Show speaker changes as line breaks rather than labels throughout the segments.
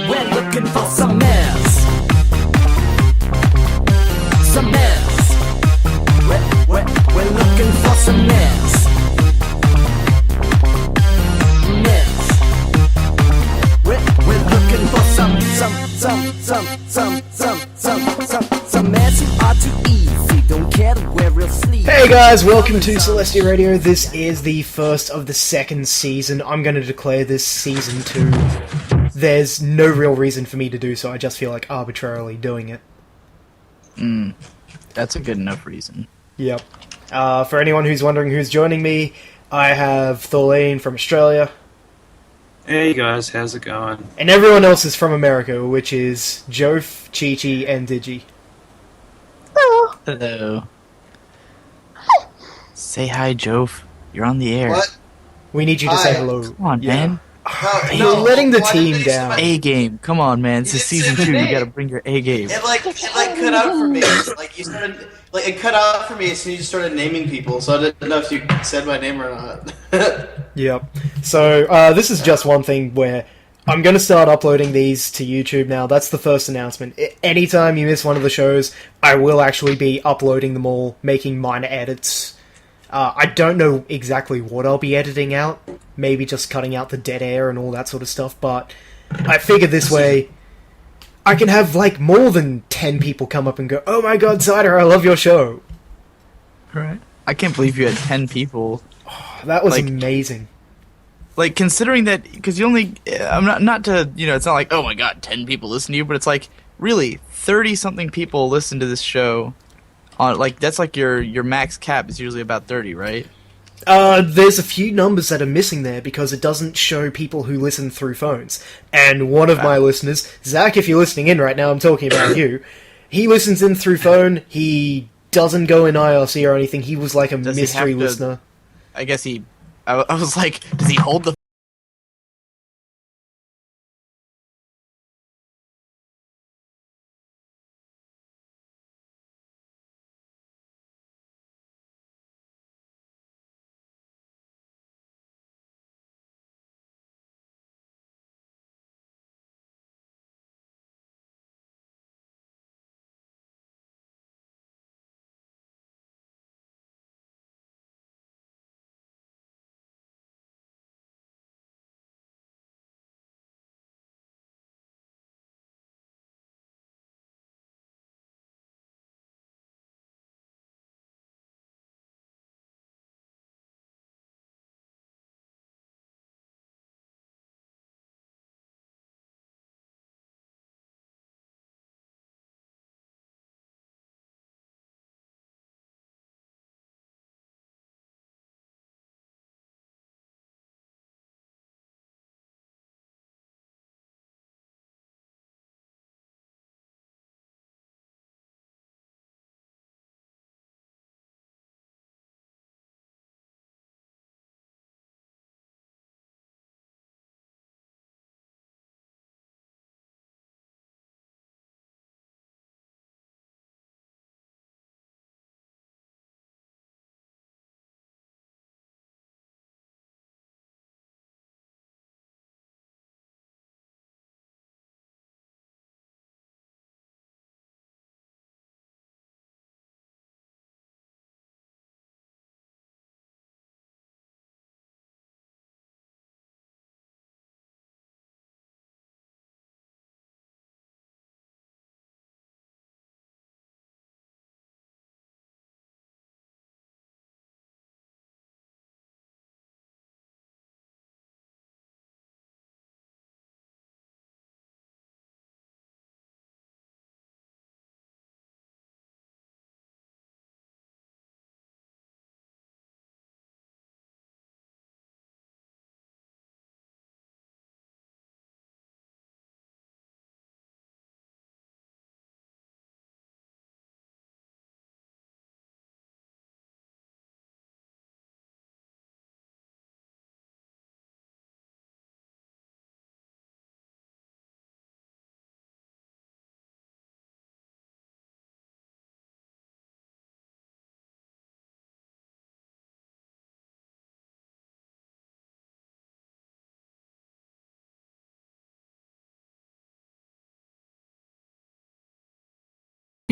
We're looking for some mess. Some mess. We're looking for some mess. Mess. We're looking for some mess who are too easy. Don't care to wear real sleeves.
Hey guys, welcome to Celestia Radio. This is the first of the second season. I'm going to declare this season 2. There's no real reason for me to do so, I just feel like arbitrarily doing it.
That's a good enough reason.
Yep. For anyone who's wondering who's joining me, I have Thorlene from Australia.
Hey guys, how's it going?
And everyone else is from America, which is Joph, Chi-Chi, and Digi.
Hello. Say hi, Joph. You're on the air.
What?
We need you to say hello.
Come on, man.
You're letting the team down.
A game. Come on, man. This is season 2. You gotta bring your A game.
It cut out for me. Like you started, like it cut out for me as soon as you started naming people. So I didn't know if you said my name or not.
Yep. So, this is just one thing where I'm going to start uploading these to YouTube now. That's the first announcement. Anytime you miss one of the shows, I will actually be uploading them all, making minor edits. I don't know exactly what I'll be editing out. Maybe just cutting out the dead air and all that sort of stuff, but I figured this way I can have, like, more than 10 people come up and go, "Oh my god, Cider, I love your show."
Right. I can't believe you had 10 people.
That was
Like-
amazing.
Like, considering that, because you only, I'm not to, it's not like, oh my god, 10 people listen to you, but it's like, really, 30-something people listen to this show. Like, that's like your max cap is usually about 30, right?
There's a few numbers that are missing there because it doesn't show people who listen through phones. And one of my listeners, Zach, if you're listening in right now, I'm talking about you. He listens in through phone. He doesn't go in IRC or anything. He was like a
Does he
mystery
have to-
listener.
I guess I was like, does he hold the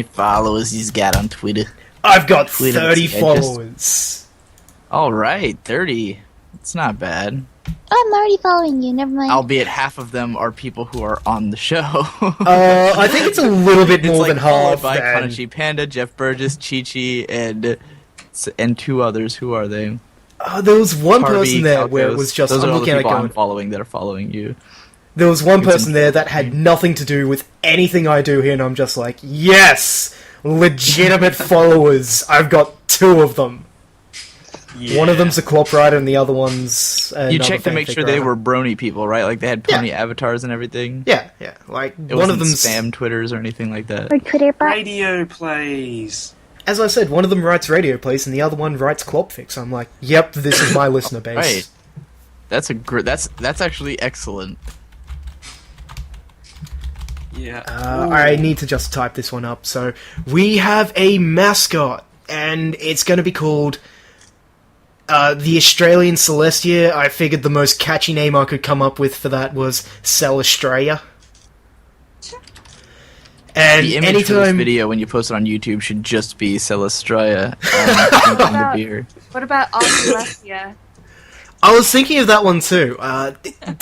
followers he's got on Twitter?
I've got
Twitter,
30
yeah,
followers.
All right, 30. It's not bad.
I'm already following you. Never mind.
Albeit half of them are people who are on the show.
I think it's a little bit more than
followed
half.
by
then.
Kanachi Panda, Jeff Burgess, Chi-Chi, and two others. Who are they?
There was one
Harvey,
person there where it
Calcos.
was just
Those
I'm
are all the
looking at it
people I'm
going.
following that are following you.
There was one
It's
person there that had nothing to do with anything I do here, and I'm just like, yes, legitimate followers. I've got 2 of them.
Yeah.
One of them's a co-op writer, and the other one's
You
another
checked to make
fanfic
sure they
writer.
were Brony people, right? Like they had pony avatars and everything.
Yeah. Like
It
one of
wasn't
them's
spam Twitters or anything like that.
Or Twitter bot.
Radio plays.
As I said, one of them writes radio plays, and the other one writes Clopfics. I'm like, yep, this is my listener base.
Right. That's a that's actually excellent.
Yeah.
I need to just type this one up. So, we have a mascot, and it's going to be called the Australian Celestia. I figured the most catchy name I could come up with for that was Celestia. And
The image for this
anytime...
video when you post it on YouTube should just be Celestia drinking the beer.
What about Celestia?
I was thinking of that one too.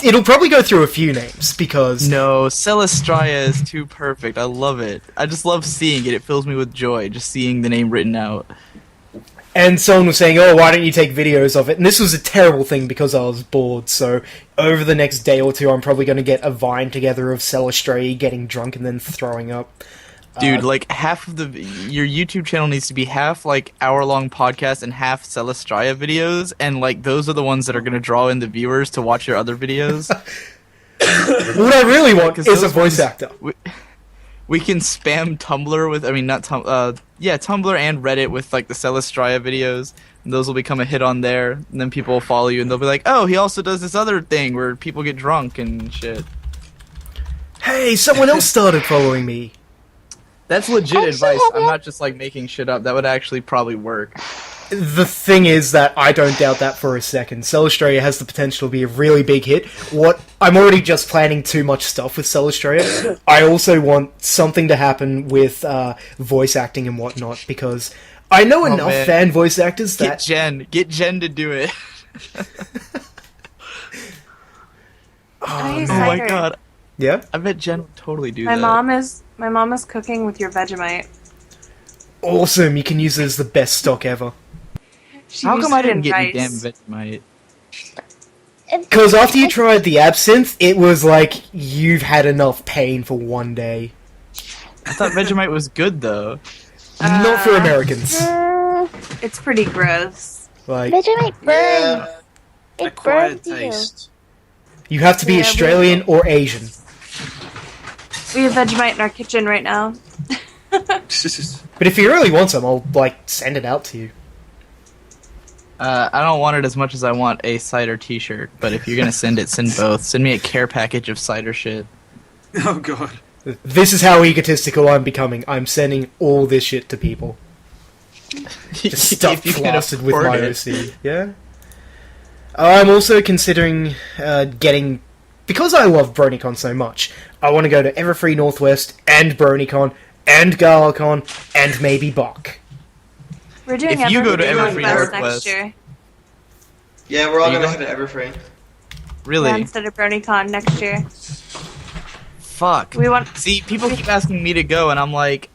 It'll probably go through a few names, because...
No, Celestria is too perfect. I love it. I just love seeing it. It fills me with joy, just seeing the name written out.
And someone was saying, oh, why don't you take videos of it? And this was a terrible thing because I was bored, so over the next day or two I'm probably going to get a Vine together of Celestia getting drunk and then throwing up.
Dude, like half of your YouTube channel needs to be half like hour-long podcast and half Celestria videos, and like those are the ones that are going to draw in the viewers to watch your other videos.
What I really want
'Cause
is a
those
voice
ones-
actor.
We can spam Tumblr with, I mean, not Tumblr and Reddit with like the Celestria videos. And those will become a hit on there, and then people will follow you, and they'll be like, "Oh, he also does this other thing where people get drunk and shit."
Hey, someone else started following me.
That's legit
Actually,
advice.
have
I'm
you-
not just like making shit up. That would actually probably work.
The thing is that I don't doubt that for a second. Celestia has the potential to be a really big hit. I'm already just planning too much stuff with Celestia. I also want something to happen with voice acting and whatnot, because I know enough
man.
fan voice actors
Get
that...
Jen to do it.
I use
Oh my
cider.
god,
Yeah?
I bet Jen would totally do
My
that.
mom is cooking with your Vegemite.
Awesome, you can use it as the best stock ever.
She
How
used
come I
it in
didn't get any
rice.
damn Vegemite?
Because after you tried the absinthe, it was like you've had enough pain for one day.
I thought Vegemite was good though.
Not for Americans.
It's pretty gross.
Like,
Vegemite burn.
Yeah.
It
Acquired
burns you.
taste.
you have to be
Yeah,
Australian or Asian.
We have Vegemite in our kitchen right now.
But if you really want some, I'll, send it out to you.
I don't want it as much as I want a cider T-shirt. But if you're gonna send it, send both. Send me a care package of cider shit.
Oh god.
This is how egotistical I'm becoming. I'm sending all this shit to people. Just stuff
If you can
plastered with
afford
my
it.
OC. Yeah? I'm also considering getting... Because I love BronyCon so much, I want to go to Everfree Northwest and BronyCon and GalaCon and maybe Buck.
We're doing
If you go to
Everfree
Everfree
Northwest
Northwest-
next year.
Yeah, we're all
Are you
gonna head
going-
to Everfree.
Really?
Yeah, instead of BronyCon next year.
Fuck.
We want.
See, people keep asking me to go, and I'm like,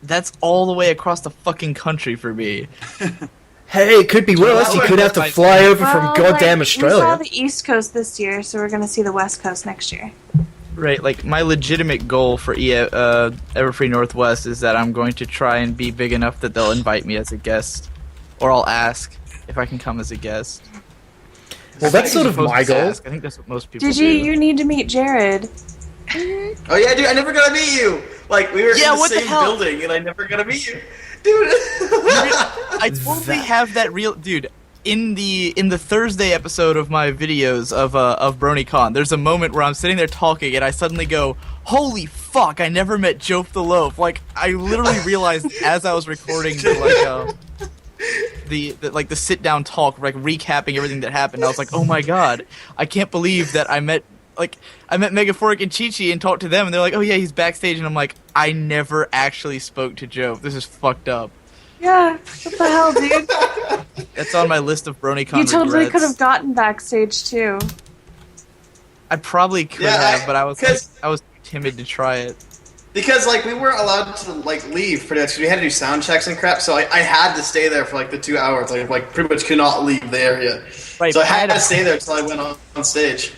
that's all the way across the fucking country for me.
Hey, it could be worse. You could have to fly over from
Well,
goddamn
We saw
Australia.
the East Coast this year, so we're gonna see the West Coast next year.
Right, like, my legitimate goal for Everfree Northwest is that I'm going to try and be big enough that they'll invite me as a guest. Or I'll ask if I can come as a guest.
Well, that's sort of
Supposed
my
to
goal.
ask. I think that's what most people
Did
do.
you need to meet Jared?
Oh yeah, dude, I never got to meet you. Like we were
Yeah,
in the
what the
same
hell?
building, and I never got to meet you, dude.
I totally have that real dude. In the Thursday episode of my videos of BronyCon, there's a moment where I'm sitting there talking and I suddenly go, "Holy fuck! I never met Joe the Loaf." Like I literally realized as I was recording the sit down talk, like recapping everything that happened. I was like, "Oh my god! I can't believe that I met I met Megaphoric and Chi-Chi and talked to them, and they're like, "Oh yeah, he's backstage," and I'm like, "I never actually spoke to Joe. This is fucked up."
Yeah, what the hell, dude?
That's on my list of BronyCon
You totally
regrets.
could have gotten backstage too.
I probably could have, but I was too timid to try it.
Because, like, we weren't allowed to, like, leave pretty much. We had to do sound checks and crap, so I had to stay there for, like, the 2 hours. Like pretty much could not leave the area.
Right,
So I had to stay there until I went on stage.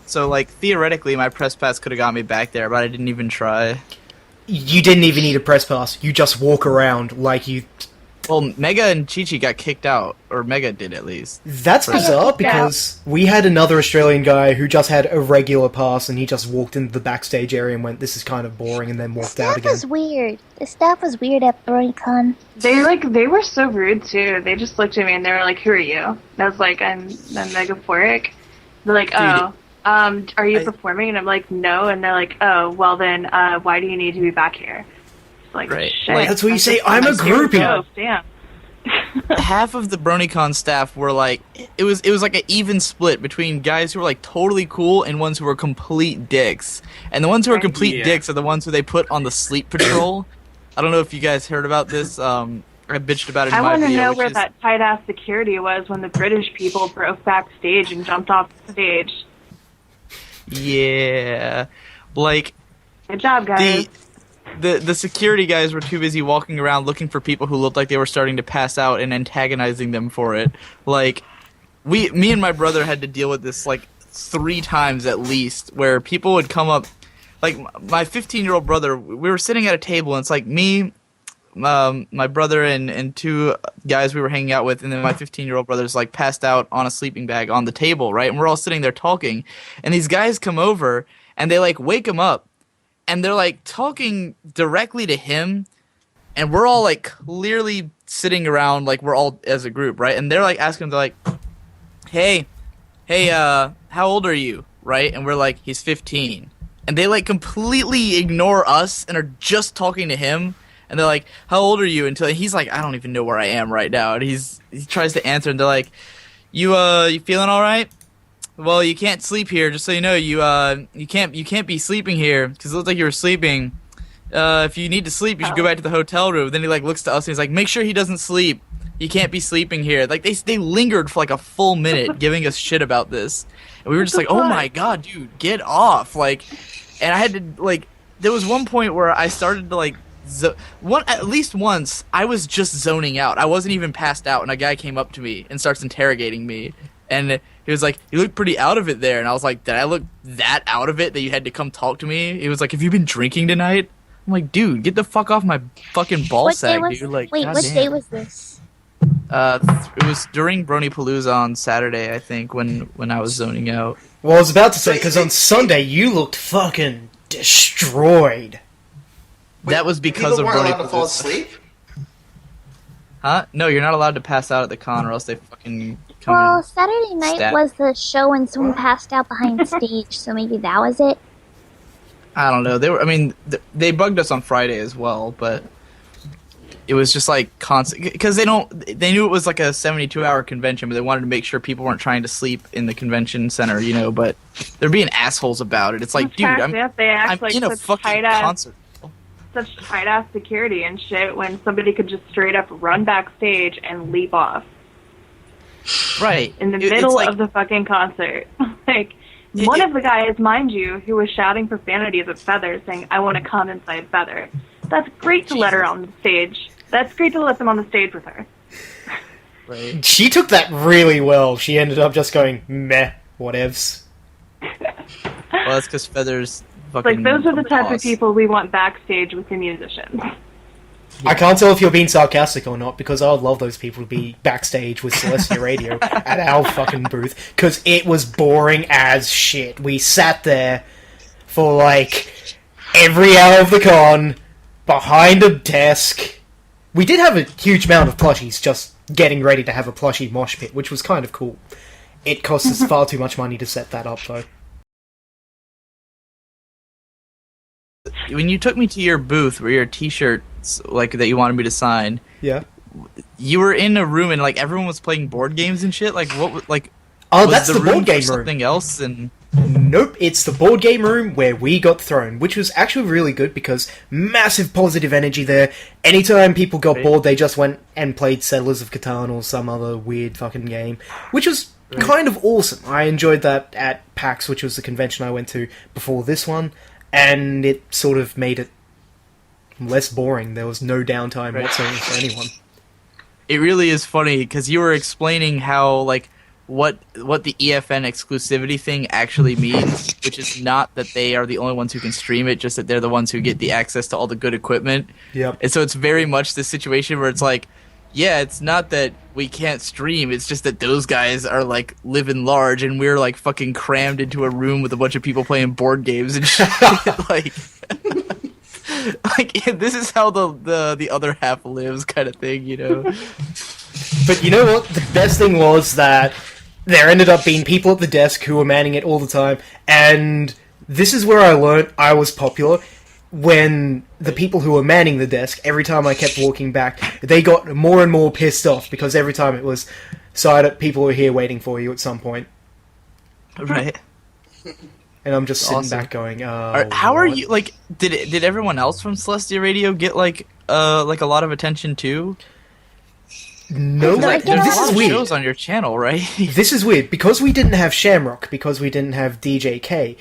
So, like, theoretically, my press pass could have got me back there, but I didn't even try.
You didn't even need a press pass. You just walk around like you...
Well, Mega and Chi-Chi got kicked out, or Mega did at least.
That's bizarre, because we had another Australian guy who just had a regular pass, and he just walked into the backstage area and went, "This is kind of boring," and then walked out
Staff
again.
was weird. The staff was weird at BronyCon.
They were so rude too. They just looked at me and they were like, "Who are you?" And I was like, "I'm Megaphoric." They're like, "Oh, are you performing?" And I'm like, "No." And they're like, "Oh, well then, why do you need to be back here?" It's like,
Right.
shit.
Like,
that's what you say, "I'm a groupie."
Oh, damn.
Half of the BronyCon staff were like, it was like an even split between guys who were like totally cool and ones who were complete dicks. And the ones who are complete dicks are the ones who they put on the sleep patrol. I don't know if you guys heard about this. I bitched about it in my video.
I want to know where that tight-ass security was when the British people broke backstage and jumped off the stage.
Yeah. Like,
Good job, guys.
The security guys were too busy walking around looking for people who looked like they were starting to pass out and antagonizing them for it. Like, me and my brother had to deal with this like 3 times at least, where people would come up. Like, my 15-year-old brother, we were sitting at a table, and it's like me, my brother, and 2 guys we were hanging out with, and then my 15-year-old brother's like passed out on a sleeping bag on the table, right? And we're all sitting there talking, and these guys come over, and they like wake him up. And they're, like, talking directly to him, and we're all, like, clearly sitting around, like, we're all as a group, right? And they're, like, asking him, they're like, hey, how old are you, right? And we're like, he's 15. And they, like, completely ignore us and are just talking to him. And they're like, how old are you? Until he's like, I don't even know where I am right now. And he tries to answer, and they're like, you feeling all right? Well, you can't sleep here. Just so you know, you can't be sleeping here because it looks like you were sleeping. If you need to sleep, you should go back to the hotel room. Then he like looks to us and he's like, make sure he doesn't sleep. He can't be sleeping here. Like they lingered for like a full minute giving us shit about this, and we were just like, oh my god, dude, get off! Like, and I had to like, there was one point where I started to like. At least once, I was just zoning out. I wasn't even passed out, and a guy came up to me and starts interrogating me. And he was like, you look pretty out of it there. And I was like, did I look that out of it that you had to come talk to me? He was like, have you been drinking tonight? I'm like, dude, get the fuck off my fucking ball sack, dude. Like,
wait, what day was this?
It was during Brony Palooza on Saturday, I think, when I was zoning out.
Well, I was about to say, because on Sunday you looked fucking destroyed.
That was because of
People
Brony
weren't allowed to fall
Palooza.
asleep?
Huh? No, you're not allowed to pass out at the con, or else they fucking come
Well,
in.
Saturday night
Stat.
was the show and someone passed out behind stage, so maybe that was it.
I don't know. They bugged us on Friday as well, but it was just like constant because they knew it was like a 72-hour convention, but they wanted to make sure people weren't trying to sleep in the convention center, you know. But they're being assholes about it. It's like, dude, I'm
like
in a fucking
tight-ass,
concert.
such tight-ass security and shit when somebody could just straight up run backstage and leap off
Right
in the middle of the fucking concert. Like, one of the guys, mind you, who was shouting profanities at Feather, saying, I want to come inside Feather. That's great to let her on the stage. That's great to let them on the stage with her.
Right.
She took that really well. She ended up just going, meh, whatevs.
Well, that's because Feather's fucking.
Like, those are the type of
boss.
people we want backstage with the musicians.
I can't tell if you're being sarcastic or not, because I would love those people to be backstage with Celestia Radio at our fucking booth, because it was boring as shit. We sat there for, like, every hour of the con, behind a desk. We did have a huge amount of plushies, just getting ready to have a plushie mosh pit, which was kind of cool. It cost us far too much money to set that up, though.
When you took me to your booth where your T-shirts, like, that you wanted me to sign,
Yeah.
you were in a room and, like, everyone was playing board games and shit? Like, what, like...
Oh,
was
that's the
room
board game
for
room.
something else, and...
nope, it's the board game room where we got thrown, which was actually really good because massive positive energy there. Anytime people got bored, they just went and played Settlers of Catan or some other weird fucking game, which was kind of awesome. I enjoyed that at PAX, which was the convention I went to before this one, and it sort of made it less boring. There was no downtime whatsoever for anyone.
It really is funny because you were explaining how, like, what the EFN exclusivity thing actually means, which is not that they are the only ones who can stream it, just that they're the ones who get the access to all the good equipment.
Yep.
And so it's very much this situation where it's like, yeah, it's not that we can't stream, it's just that those guys are, like, living large and we're, like, fucking crammed into a room with a bunch of people playing board games and shit. Like, like, this is how the other half lives, kind of thing, you know?
But you know what? The best thing was that there ended up being people at the desk who were manning it all the time, and this is where I learned I was popular. When the people who were manning the desk, every time I kept walking back, they got more and more pissed off, because every time it was, people were here waiting for you at some point.
Right.
And I'm just sitting
Awesome.
back going,
how are you, like, did everyone else from Celestia Radio get, like a lot of attention too?
No,
Like,
get
there's
a
a
this
lot
is
of
weird.
shows on your channel, right?
This is weird, because we didn't have Shamrock, because we didn't have DJK,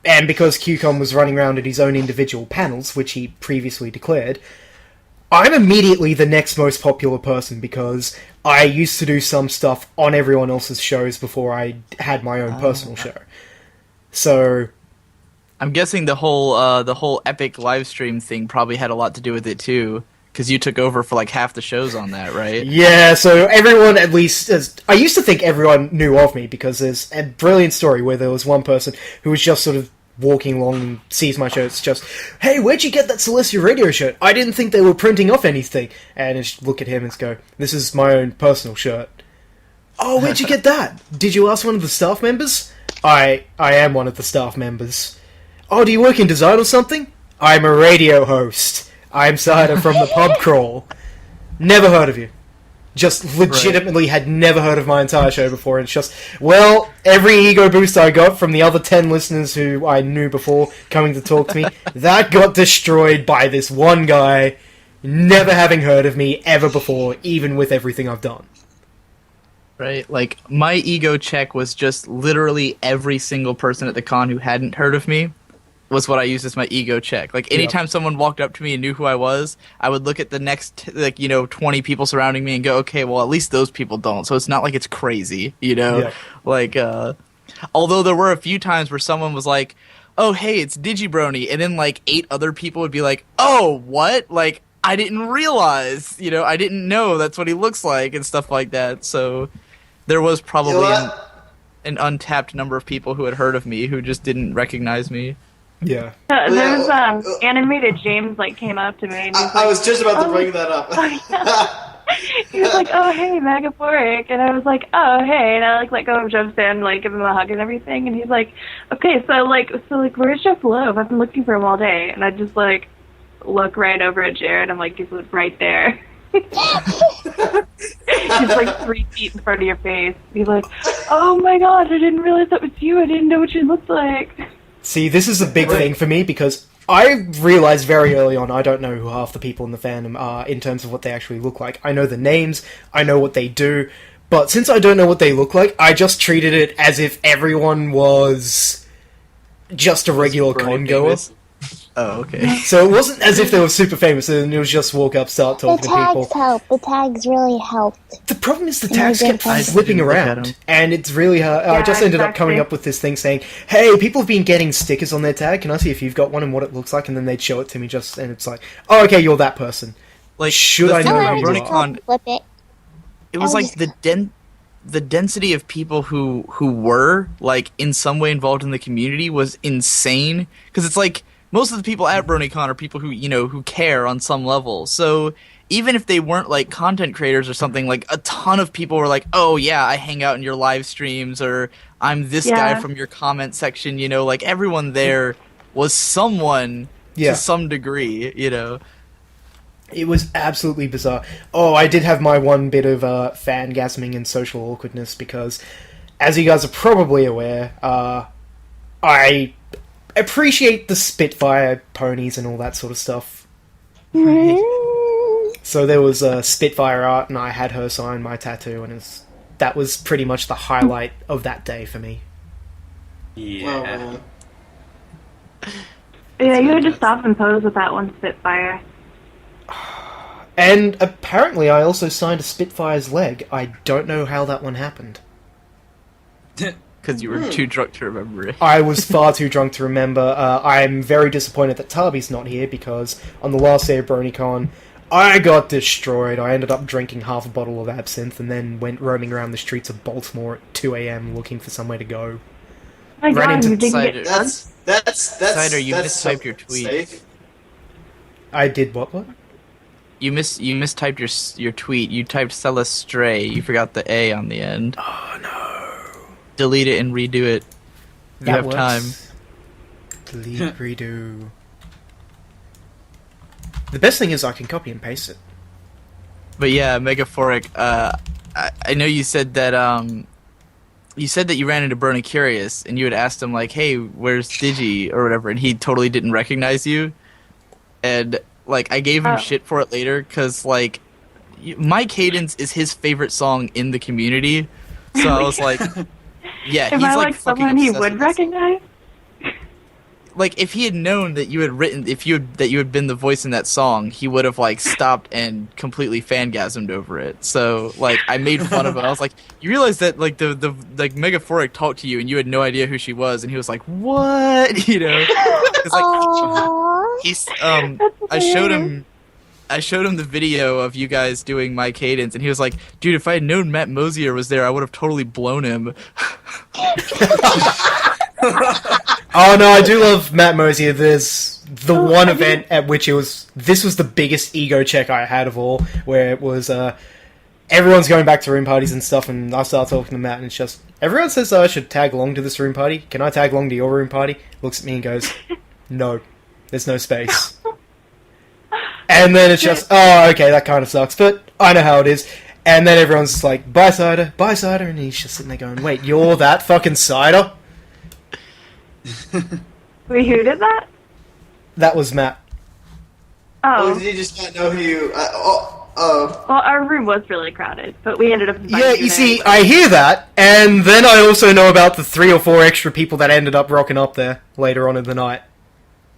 and because QCOM was running around at his own individual panels, which he previously declared, I'm immediately the next most popular person, because I used to do some stuff on everyone else's shows before I had my own personal show. So,
I'm guessing the whole Epic live stream thing probably had a lot to do with it too, because you took over for like half the shows on that, right?
yeah, so everyone at least... I used to think everyone knew of me, because there's a brilliant story where there was one person who was just sort of walking along and sees my shirt. It's just, hey, where'd you get that Celestia Radio shirt? I didn't think they were printing off anything. And I just look at him and go, this is my own personal shirt. Oh, where'd you get that? Did you ask one of the staff members? I am one of the staff members. Oh, do you work in design or something? I'm a radio host. I'm Cider from the pub crawl. Never heard of you. Just legitimately had never heard of my entire show before, and it's just, well, every ego boost I got from the other 10 listeners who I knew before coming to talk to me, that got destroyed by this one guy never having heard of me ever before, even with everything I've done.
Right? Like, my ego check was just literally every single person at the con who hadn't heard of me was what I used as my ego check. Like, anytime someone walked up to me and knew who I was, I would look at the next, 20 people surrounding me and go, okay, well, at least those people don't, so it's not like it's crazy, you know?
Yeah.
Like, although there were a few times where someone was like, oh, hey, it's Digibrony, and then, like, 8 other people would be like, oh, what? Like, I didn't realize, I didn't know that's what he looks like, and stuff like that, so... There was probably an untapped number of people who had heard of me who just didn't recognize me.
Yeah.
There was animated James came up to me. And
I was just about to bring that up.
He was like, "Oh hey, Megaphoric," and I was like, "Oh hey," and I let go of Jeff's hand, give him a hug and everything, and he's like, "Okay, so where's Jeff Loeb? I've been looking for him all day," and I just look right over at Jared. I'm like, he's right there. He's 3 feet in front of your face. He's like, oh my god, I didn't realize that was you. I didn't know what you looked like.
See, this is a big thing for me, because I realized very early on I don't know who half the people in the fandom are in terms of what they actually look like. I know the names, I know what they do, but since I don't know what they look like, I just treated it as if everyone was just a regular con goer.
Oh, okay.
So it wasn't as if they were super famous, and it was just walk up, start
The
talking to people.
tags help. The tags really helped.
The problem is the tags kept
I
flipping
didn't look at
around,
'em.
and it's really hard. I
Yeah,
just ended up
exactly.
coming up with this thing saying, hey, people have been getting stickers on their tag, can I see if you've got one and what it looks like? And then they'd show it to me and it's like, oh, okay, you're that person.
Like,
Should
the
I
thing
know
about
who you are?
BronyCon,
Flip it.
it was
I
like the density of people who were in some way involved in the community was insane, because it's like most of the people at BronyCon are people who who care on some level. So even if they weren't content creators or something, a ton of people were like, oh yeah, I hang out in your live streams, or I'm this guy
Yeah.
from your comment section. Everyone there was someone
Yeah.
to some degree.
It was absolutely bizarre. Oh, I did have my one bit of fangasming and social awkwardness, because, as you guys are probably aware, I appreciate the Spitfire ponies and all that sort of stuff. So there was a Spitfire art, and I had her sign my tattoo, and that was pretty much the highlight of that day for me.
Yeah.
Oh, man.
Yeah, you would just stop and pose with that one Spitfire.
And apparently I also signed a Spitfire's leg. I don't know how that one happened.
Because you were too drunk to remember it.
I was far too drunk to remember. I'm very disappointed that Tarby's not here, because on the last day of BronyCon, I got destroyed. I ended up drinking half a bottle of absinthe and then went roaming around the streets of Baltimore at 2 a.m. looking for somewhere to go.
Oh my
Ran
god,
into
you didn't
Cider.
get drunk?
That's
Cider, you
that's
mistyped your tweet.
safe.
I did what?
You mistyped your tweet. You typed Celestia. You forgot the A on the end.
Oh no.
Delete it and redo it. You
That
have
works.
time.
Delete, redo. The best thing is I can copy and paste it.
But yeah, Megaphoric, I know you said that you ran into Brony Curious and you had asked him like, "Hey, where's Digi?" or whatever, and he totally didn't recognize you. And like I gave him shit for it later cuz like My Cadence is his favorite song in the community. So I was like, yeah,
Am
he's
I
like
like
fucking
someone he
obsessed
would
with this.
recognize?
Like if he had known that you had written, that you had been the voice in that song, he would have like stopped and completely fangasmed over it. So like I made fun of him. I was like, you realize that like the like Megaphoric talked to you and you had no idea who she was, and he was like, what? You know? It's like
Aww.
he's
That's
I showed him the video of you guys doing My Cadence, and he was like, dude, if I had known Matt Mosier was there, I would have totally blown him.
Oh no, I do love Matt Mosier. There's the one event at which this was the biggest ego check I had of all, where it was, everyone's going back to room parties and stuff, and I start talking to Matt, and it's just, everyone says I should tag along to this room party. Can I tag along to your room party? Looks at me and goes, no, there's no space. And then it's just, oh, okay, that kind of sucks, but I know how it is. And then everyone's just like, bye, Cider, and he's just sitting there going, wait, you're that fucking Cider?
Wait, who did that?
That was Matt.
Oh,
Oh,
did you just not know who you?
well, our room was really crowded, but we ended up. inviting
Yeah,
you
you
there
see,
anyway.
I hear that, and then I also know about the 3 or 4 extra people that ended up rocking up there later on in the night.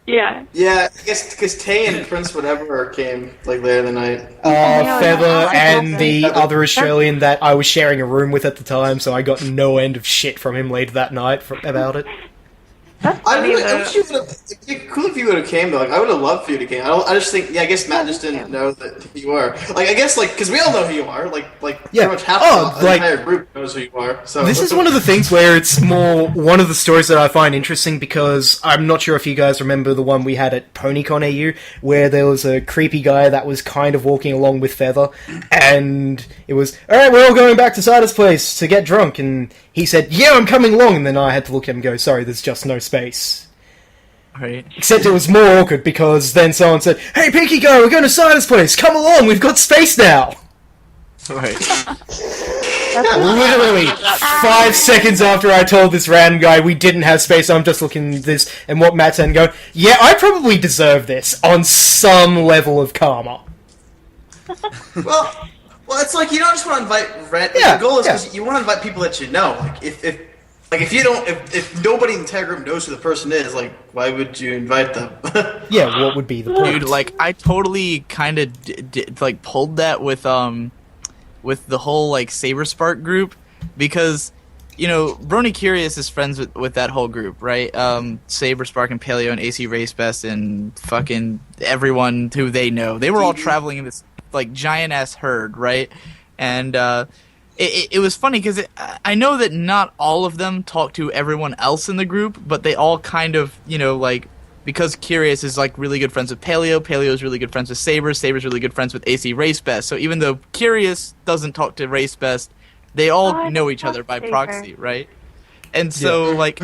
Yeah.
Yeah, I guess because Tay and Prince whatever came like later in the night.
Yeah,
Feather
I
and
know.
the other Australian that I was sharing a room with at the time, so I got no end of shit from him later that night about it.
That's
I
funny,
really, I
though.
wish you would have. It'd be cool if you would have came though. Like, I would have loved for you to came. I just think, yeah, I guess Matt just didn't know that who you are. Like, I guess, like, because we all know who you are. Like
Yeah.
pretty much half the
like-
entire group knows who you are. So
This is one of the things where it's more one of the stories that I find interesting, because I'm not sure if you guys remember the one we had at PonyCon AU, where there was a creepy guy that was kind of walking along with Feather, and it was, alright, we're all going back to Cider's place to get drunk, and he said, yeah, I'm coming along, and then I had to look at him and go, sorry, there's just no space.
Right.
Except it was more awkward, because then someone said, hey, Pinky Guy, we're going to Cider's place, come along, we've got space now!
Right.
Literally 5 seconds after I told this random guy we didn't have space, I'm just looking at this, and what Matt said, and go, yeah, I probably deserve this on some level of karma.
well, it's like you don't just want to invite rent.
Yeah,
the goal is
yeah.
'cause you want to invite people that you know. Like if you don't, if nobody in the entire group knows who the person is, like why would you invite them?
Yeah, what would be the point?
Dude, like I totally kind of like pulled that with the whole like Saber Spark group, because you know Brony Curious is friends with that whole group, right? Saber Spark and Paleo and AC Race Best and fucking everyone who they know. They were all traveling in this like giant ass herd, right? And it was funny because I know that not all of them talk to everyone else in the group, but they all kind of, you know, like, because Curious is like really good friends with Paleo is really good friends with Saber's really good friends with AC Race Best. So even though Curious doesn't talk to Race Best, they all
I
know
don't
each other
talk
by
to
proxy, right? And so like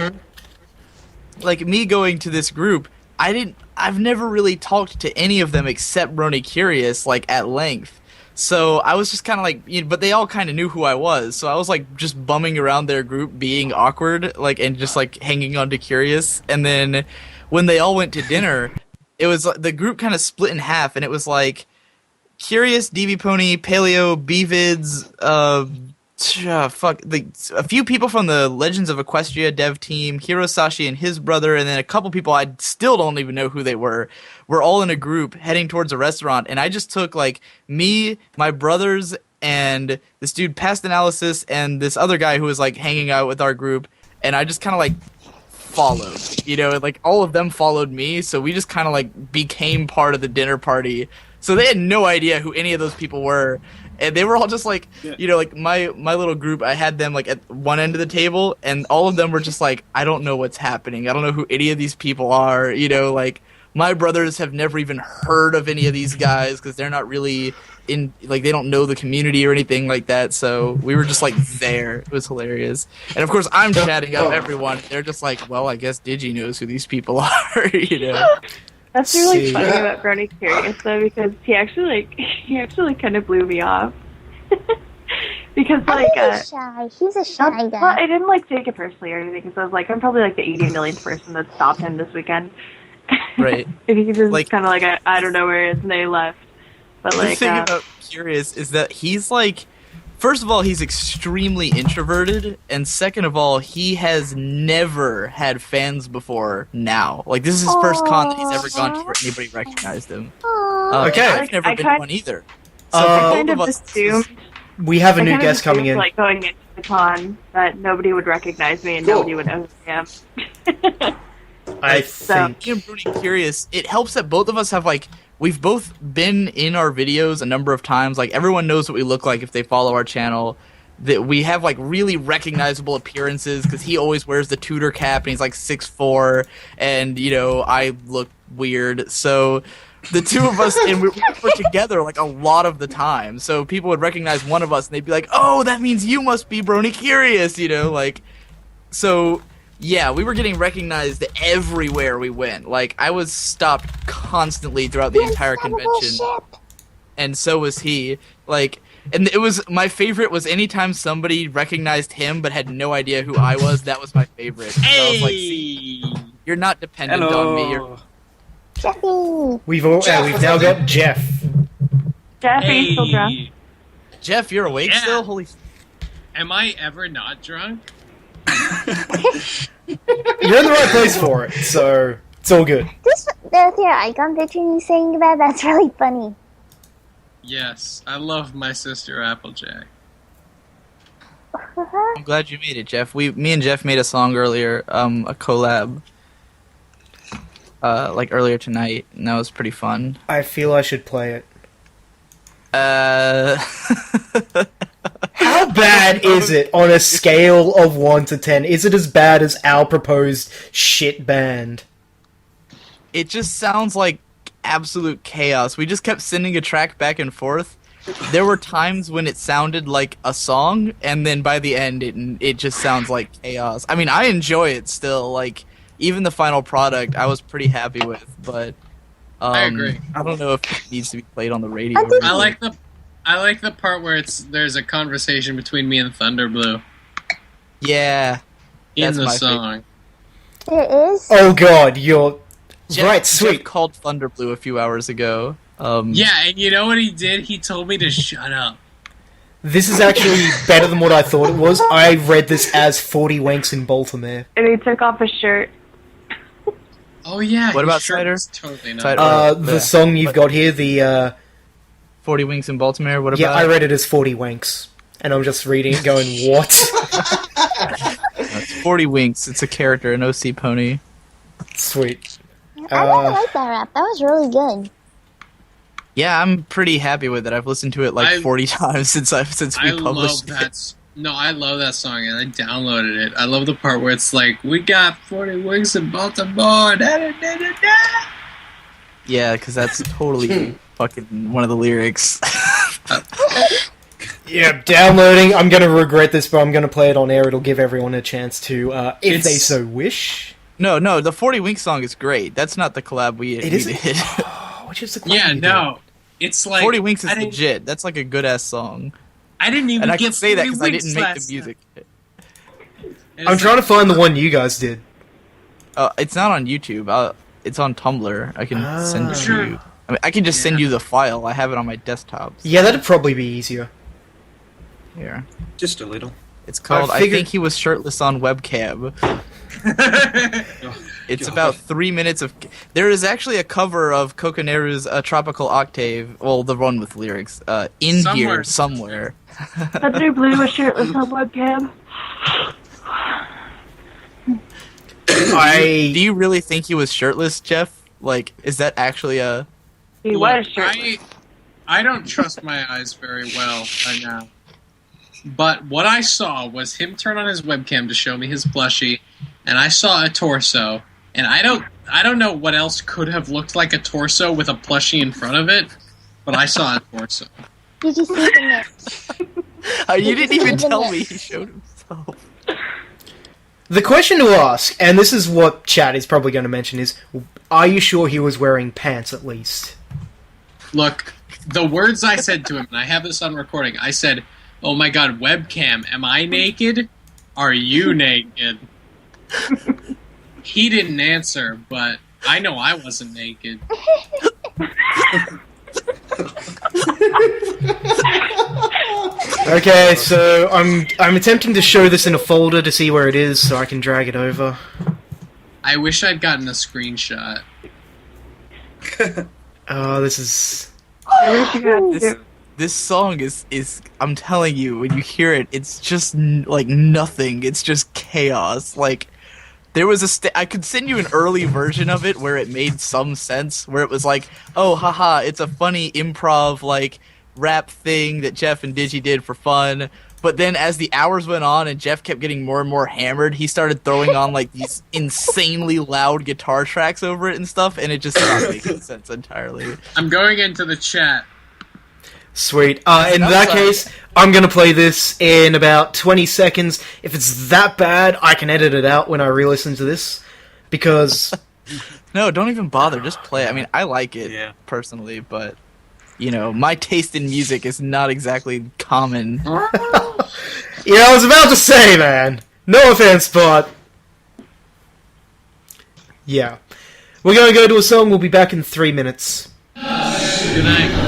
me going to this group, I've never really talked to any of them except Brony Curious, like at length. So I was just kind of like, but they all kind of knew who I was. So I was like just bumming around their group, being awkward, like, and just like hanging on to Curious. And then when they all went to dinner, it was the group kind of split in half, and it was like Curious, DB Pony, Paleo, Bvids, a few people from the Legends of Equestria dev team, Hirosashi and his brother, and then a couple people I still don't even know who they were. We're all in a group heading towards a restaurant, and I just took like me, my brothers, and this dude Past Analysis, and this other guy who was like hanging out with our group, and I just kind of like followed, like all of them followed me, so we just kind of like became part of the dinner party. So they had no idea who any of those people were. And they were all just like, like my little group, I had them like at one end of the table, and all of them were just like, I don't know what's happening. I don't know who any of these people are. Like my brothers have never even heard of any of these guys because they're not really in, like they don't know the community or anything like that. So we were just like there. It was hilarious. And of course I'm chatting up everyone. They're just like, well, I guess Digi knows who these people are,
That's really funny about Brony Curious though, because he actually kind of blew me off. Because like
he's a shy guy.
Well, I didn't like take it personally or anything, because I was like, I'm probably like the 80 millionth person that stopped him this weekend.
Right.
And he just like, kind of like I don't know where it is, and they left. But
the
like
thing about Curious is that he's like, first of all, he's extremely introverted, and second of all, he has never had fans before now. Like, this is his first con that he's ever gone to where anybody recognized him.
Okay.
I've never been to one either. So
I
for
kind
both
of
us,
assumed...
We have a new guest coming in.
Like, going into the con, that nobody would recognize me and nobody would know who I am.
I think...
Me and Brony Curious, it helps that both of us have, like, we've both been in our videos a number of times. Like, everyone knows what we look like if they follow our channel. That we have, like, really recognizable appearances, because he always wears the tutor cap, and he's, like, 6'4", and, I look weird. So the two of us, and we were together, like, a lot of the time. So people would recognize one of us, and they'd be like, oh, that means you must be Brony Curious, like... So... Yeah, we were getting recognized everywhere we went. Like, I was stopped constantly throughout the entire convention. And so was he. Like, and it was, my favorite was anytime somebody recognized him but had no idea who I was, that was my favorite. So I was like, see, you're not dependent on me.
Jeffy!
We've now got Jeff.
Jeff, are you still drunk?
Jeff, you're awake still? Holy...
Am I ever not drunk?
You're in the right place for it, so it's all good.
There's your icon picture you saying that's really funny.
Yes, I love my sister Applejack.
I'm glad you made it, Jeff. Me and Jeff made a song earlier, a collab, like earlier tonight, and that was pretty fun.
I feel I should play it. How bad is it on a scale of 1 to 10? Is it as bad as our proposed shit band?
It just sounds like absolute chaos. We just kept sending a track back and forth. There were times when it sounded like a song, and then by the end, it just sounds like chaos. I mean, I enjoy it still. Like, even the final product, I was pretty happy with, but...
I agree.
I don't know if it needs to be played on the radio.
I like the part where there's a conversation between me and Thunderblue.
Yeah.
In the song.
There is?
Oh god, you're...
Jeff
sweet.
called Thunderblue a few hours ago.
Yeah, and you know what he did? He told me to shut up.
This is actually better than what I thought it was. I read this as 40 Wanks in Baltimore.
And he took off his shirt.
Oh yeah.
What about Cider?
Totally not.
Cider.
The song you've got here, the
40 Winks in Baltimore, what about?
Yeah, I read it as 40 Wanks. And I'm just reading it going, what?
It's 40 Winks. It's a character, an OC pony.
Sweet.
I really like that rap. That was really good.
Yeah, I'm pretty happy with it. I've listened to it like 40 times since we published it.
I love that song, and I downloaded it. I love the part where it's like, we got 40 Winks in Baltimore. Da, da, da, da, da.
Yeah, because that's totally fucking one of the lyrics.
Yeah, downloading. I'm going to regret this, but I'm going to play it on air. It'll give everyone a chance to, if they so wish.
No, the 40 Winks song is great. That's not the collab we did.
Oh, which is the collab
Yeah, no. It's like
40 Winks is
I didn't-
legit. That's like a good ass song.
I didn't even
And I
get
can say that
40
because I
winks
didn't make
last
the music.
And
I'm
it's
trying to
like,
find the one you guys did.
It's not on YouTube. It's on Tumblr. I can send it to
Sure.
you. I mean, I can just send you the file. I have it on my desktop.
Yeah, that'd probably be easier.
Here.
Just a little.
It's called I
figured-
Think He Was Shirtless on Webcam. It's
God.
about 3 minutes of... There is actually a cover of Coconeru's Tropical Octave, well, the one with lyrics, in here somewhere.
Thunder Blue was shirtless on webcam.
Do you really think he was shirtless, Jeff? Like, is that actually a...
He was shirtless.
I don't trust my eyes very well right now. But what I saw was him turn on his webcam to show me his plushie, and I saw a torso. And I don't know what else could have looked like a torso with a plushie in front of it, but I saw a torso.
Did you see the lips?
you didn't even tell me he showed himself.
The question to ask, and this is what chat is probably going to mention, is, are you sure he was wearing pants at least?
Look, the words I said to him, and I have this on recording, I said, "Oh my god, webcam, am I naked? Are you naked?" He didn't answer, but I know I wasn't naked.
Okay, so I'm attempting to show this in a folder to see where it is, so I can drag it over.
I wish I'd gotten a screenshot.
Oh, this is...
I wish you could do.
This song is I'm telling you, when you hear it, it's just like nothing. It's just chaos. Like, there was I could send you an early version of it where it made some sense, where it was like, oh, haha, it's a funny improv, like, rap thing that Jeff and Digi did for fun. But then as the hours went on and Jeff kept getting more and more hammered, he started throwing on, like, these insanely loud guitar tracks over it and stuff, and it just stopped making sense entirely.
I'm going into the chat.
Sweet. In that case, I'm gonna play this in about 20 seconds. If it's that bad, I can edit it out when I re-listen to this. Because...
No, don't even bother. Just play it. I mean, I like it, personally, but... You know, my taste in music is not exactly common.
Yeah, I was about to say, man. No offense, but... Yeah. We're gonna go to a song, we'll be back in 3 minutes.
Good night.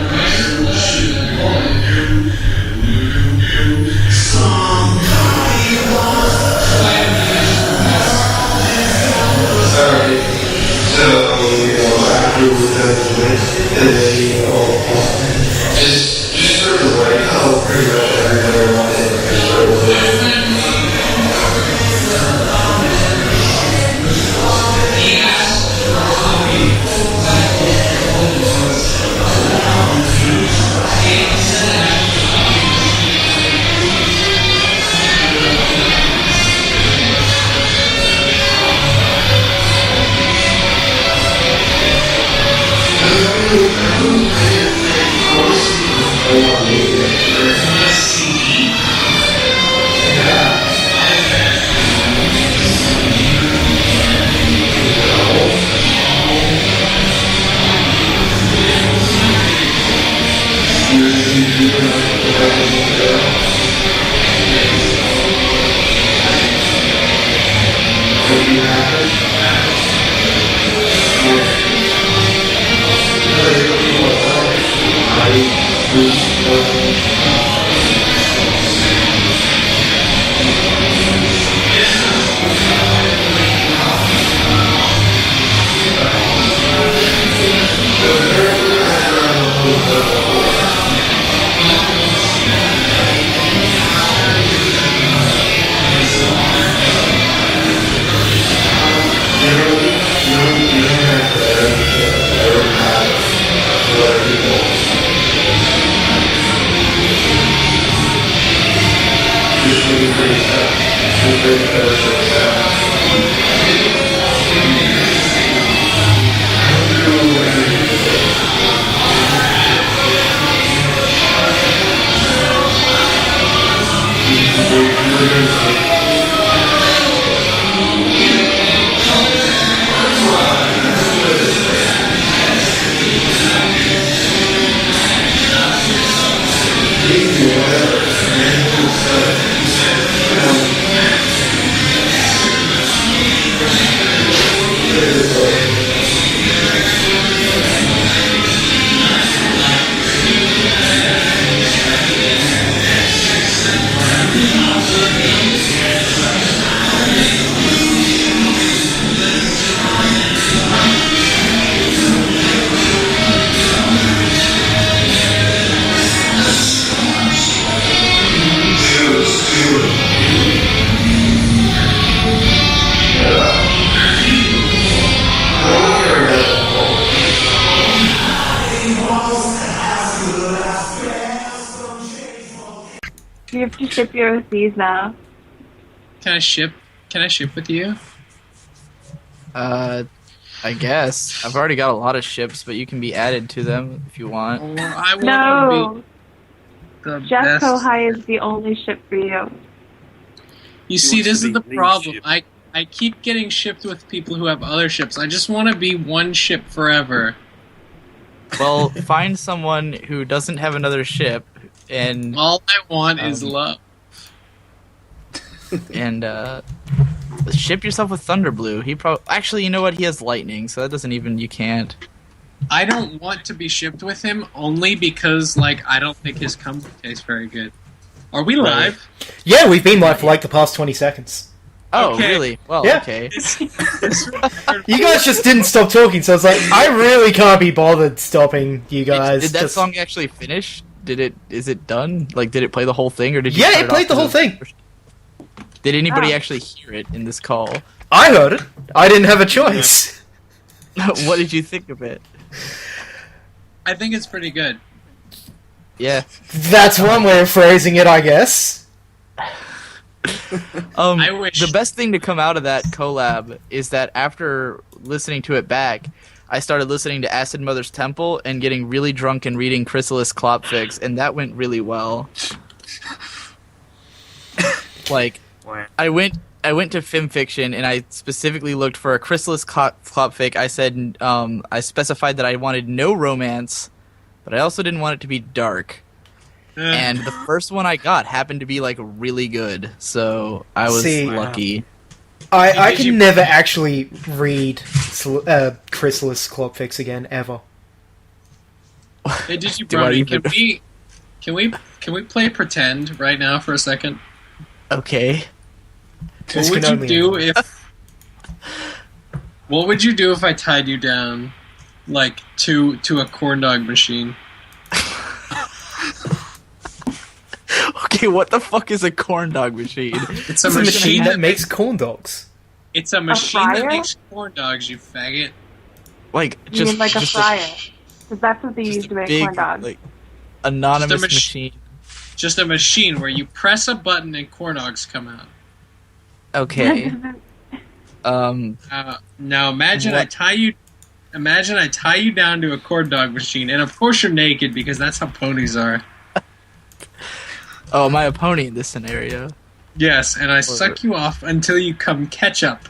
You have to ship your OCs now.
Can I ship? Can I ship with you?
I guess. I've already got a lot of ships, but you can be added to them if you want.
Or I want
No.
to be the
Jeff
best.
Kohai is the only ship for you.
You see,
wants
this
to
is the
be
problem.
ship.
I keep getting shipped with people who have other ships. I just want to be one ship forever.
Well, find someone who doesn't have another ship and
All I want is love.
ship yourself with Thunderblue. He actually, you know what? He has lightning, so that doesn't even. You can't.
I don't want to be shipped with him only because, like, I don't think his combo tastes very good. Are we live?
Yeah, we've been live for like the past 20 seconds.
Oh,
Okay.
really? Well,
Yeah.
okay.
You guys just didn't stop talking, so I was like, I really can't be bothered stopping you guys.
Did that
Just-
song actually finish? Is it done? Like, did it play the whole thing, or did you?
Yeah,
cut
it played
off
the
to
whole thing.
Did anybody
Oh.
actually hear it in this call?
I heard it. I didn't have a choice.
What did you think of it?
I think it's pretty good.
Yeah.
That's one way of phrasing it, I guess.
I wish-
The best thing to come out of that collab is that after listening to it back, I started listening to Acid Mother's Temple and getting really drunk and reading Chrysalis Klopfix, and that went really well. Like, I went to FimFiction and I specifically looked for a Chrysalis Klopfix. I said I specified that I wanted no romance, but I also didn't want it to be dark. And the first one I got happened to be like really good, so I was
See,
lucky.
I
Did you-
can never actually read Chrysalis Klopfix again, ever.
Hey, did you,
Do I
Brony?
even-
Can we play pretend right now for a second?
Okay.
This
What would
can
you
only
do
end.
if? What would you do if I tied you down, like to a corn dog machine?
Okay, what the fuck is a corn dog machine?
It's a
It's a machine that
that
makes corn dogs.
It's a machine that
fryer?
makes corn dogs. You faggot.
Like
You mean like a
just
fryer? Because that's what they
just
use to make
big,
corn dogs.
like anonymous
Just a
machine.
Just a machine where you press a button and corn dogs come out.
Okay.
Now imagine
What?
I tie you. Imagine I tie you down to a corn dog machine, and of course you're naked because that's how ponies are.
Oh, am I a pony in this scenario?
Yes, and I suck you off until you come ketchup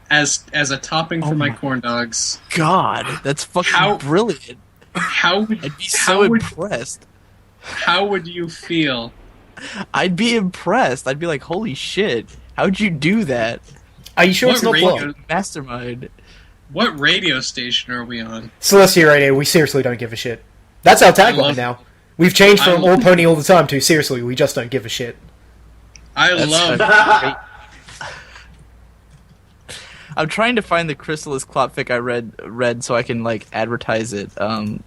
as a topping for
Oh
my
my-
corn dogs.
God, that's fucking
How-
brilliant.
How would
I'd be
how
so
would
impressed.
how would you feel?
I'd be impressed. I'd be like, holy shit, how'd you do that?
Are you sure
What
it's not
radio-
blocked?
Mastermind.
What radio station are we on?
Celestia Radio, we seriously don't give a shit. That's our tagline
love-
now. We've changed from
I
all
love-
pony all the time to seriously, we just don't give a shit.
I
That's
love.
great. I'm trying to find the Chrysalis Klopfix I read so I can like advertise it on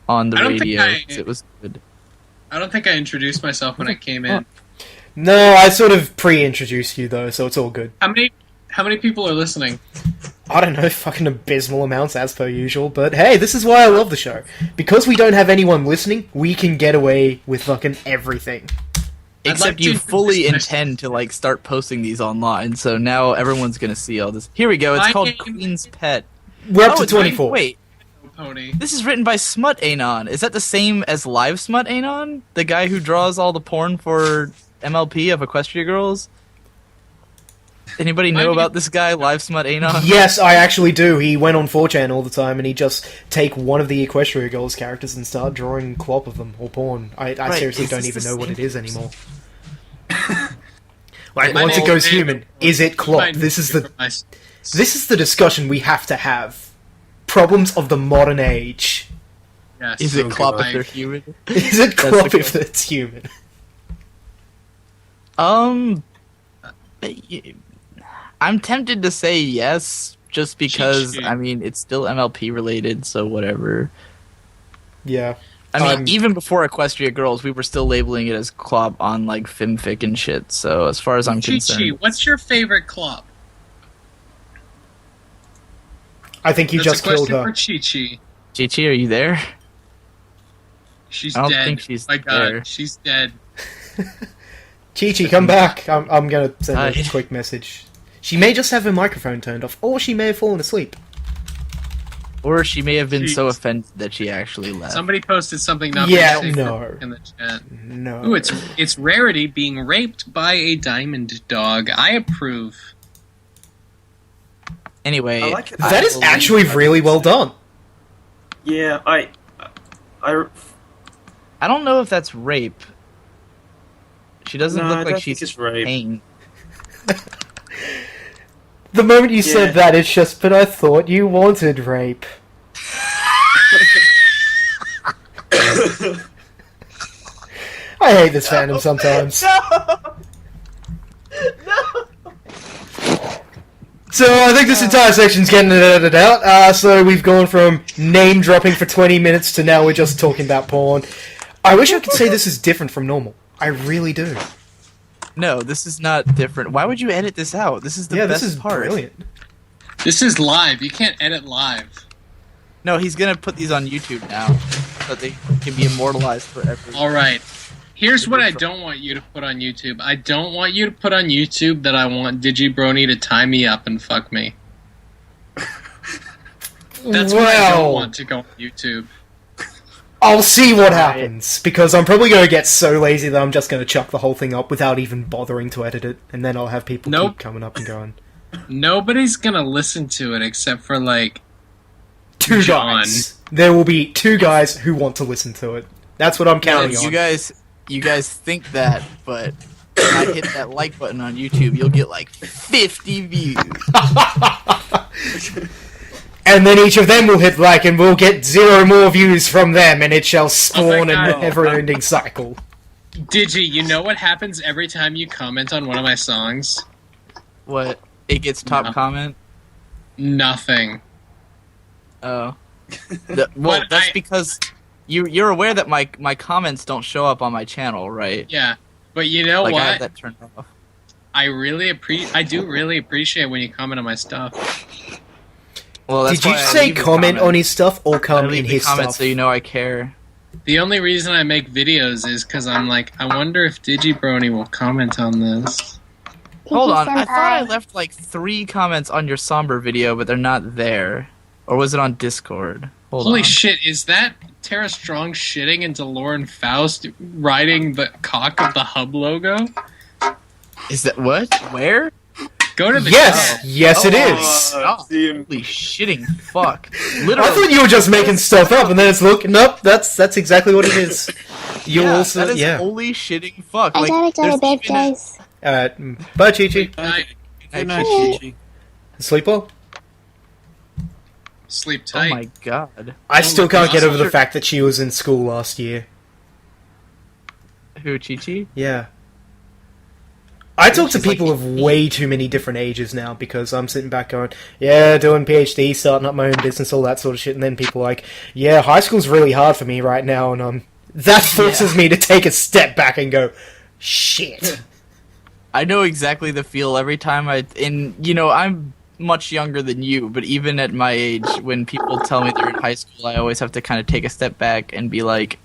the
I don't think
radio.
I-
'cause it was good.
I don't think I introduced myself when I came in.
No, I sort of pre-introduced you though, so it's all good.
How many people are listening?
I don't know, fucking abysmal amounts as per usual, but hey, this is why I love the show. Because we don't have anyone listening, we can get away with fucking everything.
I'd
Except
like
you
to
fully
introduce
intend to like start posting these online, so now everyone's gonna see all this. Here we go. It's
My
called
name-
Queen's Pet.
We're up to
it's written-
24.
Wait,
Pony.
this is written by Smut Anon. Is that the same as Live Smut Anon, the guy who draws all the porn for MLP of Equestria Girls? Anybody know about this guy, Live Smut Anon?
Yes, I actually do. He went on 4chan all the time and he'd just take one of the Equestria Girls characters and start drawing clop of them, or porn. I
Right,
seriously
is
don't
this
even
the
know what
same
it is anymore. Like,
My
once it
name
goes
is-
human, is it clop? This is the discussion we have to have. Problems of the modern age.
Yes.
Is it
Okay,
clop if
like-
they're human?
Is it
That's
clop
the
if it's human?
I'm tempted to say yes, just because,
Cheat sheet.
I mean, it's still MLP related, so whatever.
Yeah.
I mean, even before Equestria Girls, we were still labeling it as clop on, like, FimFic and shit, so as far as I'm
Chi-Chi,
concerned...
what's your favorite club?
I think you
That's
just
a
killed
question
her.
for Chi-Chi.
Chi-Chi, are you there?
She's
I don't
dead.
think she's
My God,
there.
she's dead.
Chi-Chi, come back. I'm gonna send her a
Hi.
quick message. She may just have her microphone turned off, or she may have fallen asleep.
Or she may have been so
Jeez.
offended that she actually left.
Somebody posted something not
Yeah,
very safe
no.
in the chat.
No.
Ooh, it's Rarity being raped by a diamond dog. I approve.
Anyway,
I like it.
That is actually really well done.
Yeah, I
I don't know if that's rape. She doesn't
No, I
look
don't
like
think
she's
it's rape.
paying.
The moment you said
Yeah.
that, it's just, but I thought you wanted rape. I hate this fandom sometimes. So I think this entire section's getting edited out. So we've gone from name dropping for 20 minutes to now we're just talking about porn. I wish I could say this is different from normal. I really do.
No, this is not different. Why would you edit this out? This is the best
this is
part.
brilliant.
This is live. You can't edit live.
No, he's gonna put these on YouTube now, so that they can be immortalized forever.
All right. Here's what I don't want you to put on YouTube. I don't want you to put on YouTube that I want Digibrony to tie me up and fuck me. That's what I don't want to go on YouTube.
I'll see what happens, because I'm probably going to get so lazy that I'm just going to chuck the whole thing up without even bothering to edit it, and then I'll have people
Nope.
keep coming up and going.
Nobody's gonna listen to it except for like
Two
John.
guys. There will be two guys who want to listen to it. That's what I'm counting on.
You guys think that, but when I hit that like button on YouTube, you'll get like 50 views.
And then each of them will hit like, and we'll get 0 more views from them, and it shall spawn
God.
an never-ending cycle.
Digi, you know what happens every time you comment on one of my songs?
What? It gets top
No.
comment?
Nothing.
Oh. Well,
But
that's because you're aware that my comments don't show up on my channel, right?
Yeah, but you know
Like I have
what?
that turned off.
I do really appreciate when you comment on my stuff.
Well, that's
Did you
why I
say
leave the
comment on his stuff, or
I
come
leave
in
the
his
comment
stuff?
so you know I care.
The only reason I make videos is because I'm like, I wonder if Digibrony will comment on this.
Hold on, I
Senpai.
thought I left like 3 comments on your somber video, but they're not there. Or was it on Discord?
Holy
on.
shit, is that Tara Strong shitting into Lauren Faust riding the cock of the hub logo?
Is that what? Where?
Go to the
Yes!
show.
Yes, it is!
Stop.
see him.
Holy shitting fuck.
I
Literally.
thought you were just making stuff up, and then it's look. Nope, that's exactly what it is. You
Yeah,
also,
that is
yeah.
holy shitting fuck.
I
Like,
gotta go to
there's
bed,
even a-
guys.
Bye, Chi-Chi.
Good night, Gigi.
Sleep well?
Sleep
Oh
tight.
my god.
I still can't get over the
Sure.
fact that she was in school last year.
Who, Chi-Chi?
Yeah. I talk to
She's like
people of way too many different ages now because I'm sitting back going, yeah, doing PhD, starting up my own business, all that sort of shit, and then people are like, yeah, high school's really hard for me right now, and that forces me to take a step back and go, shit.
I know exactly the feel every time I'm much younger than you, but even at my age, when people tell me they're in high school, I always have to kind of take a step back and be like,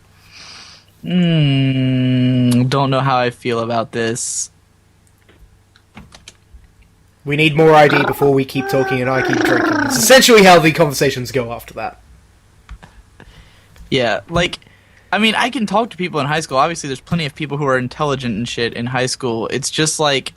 don't know how I feel about this.
We need more ID before we keep talking and I keep drinking. It's essentially how the conversations go after that.
Yeah, like, I mean, I can talk to people in high school. Obviously, there's plenty of people who are intelligent and shit in high school. It's just like,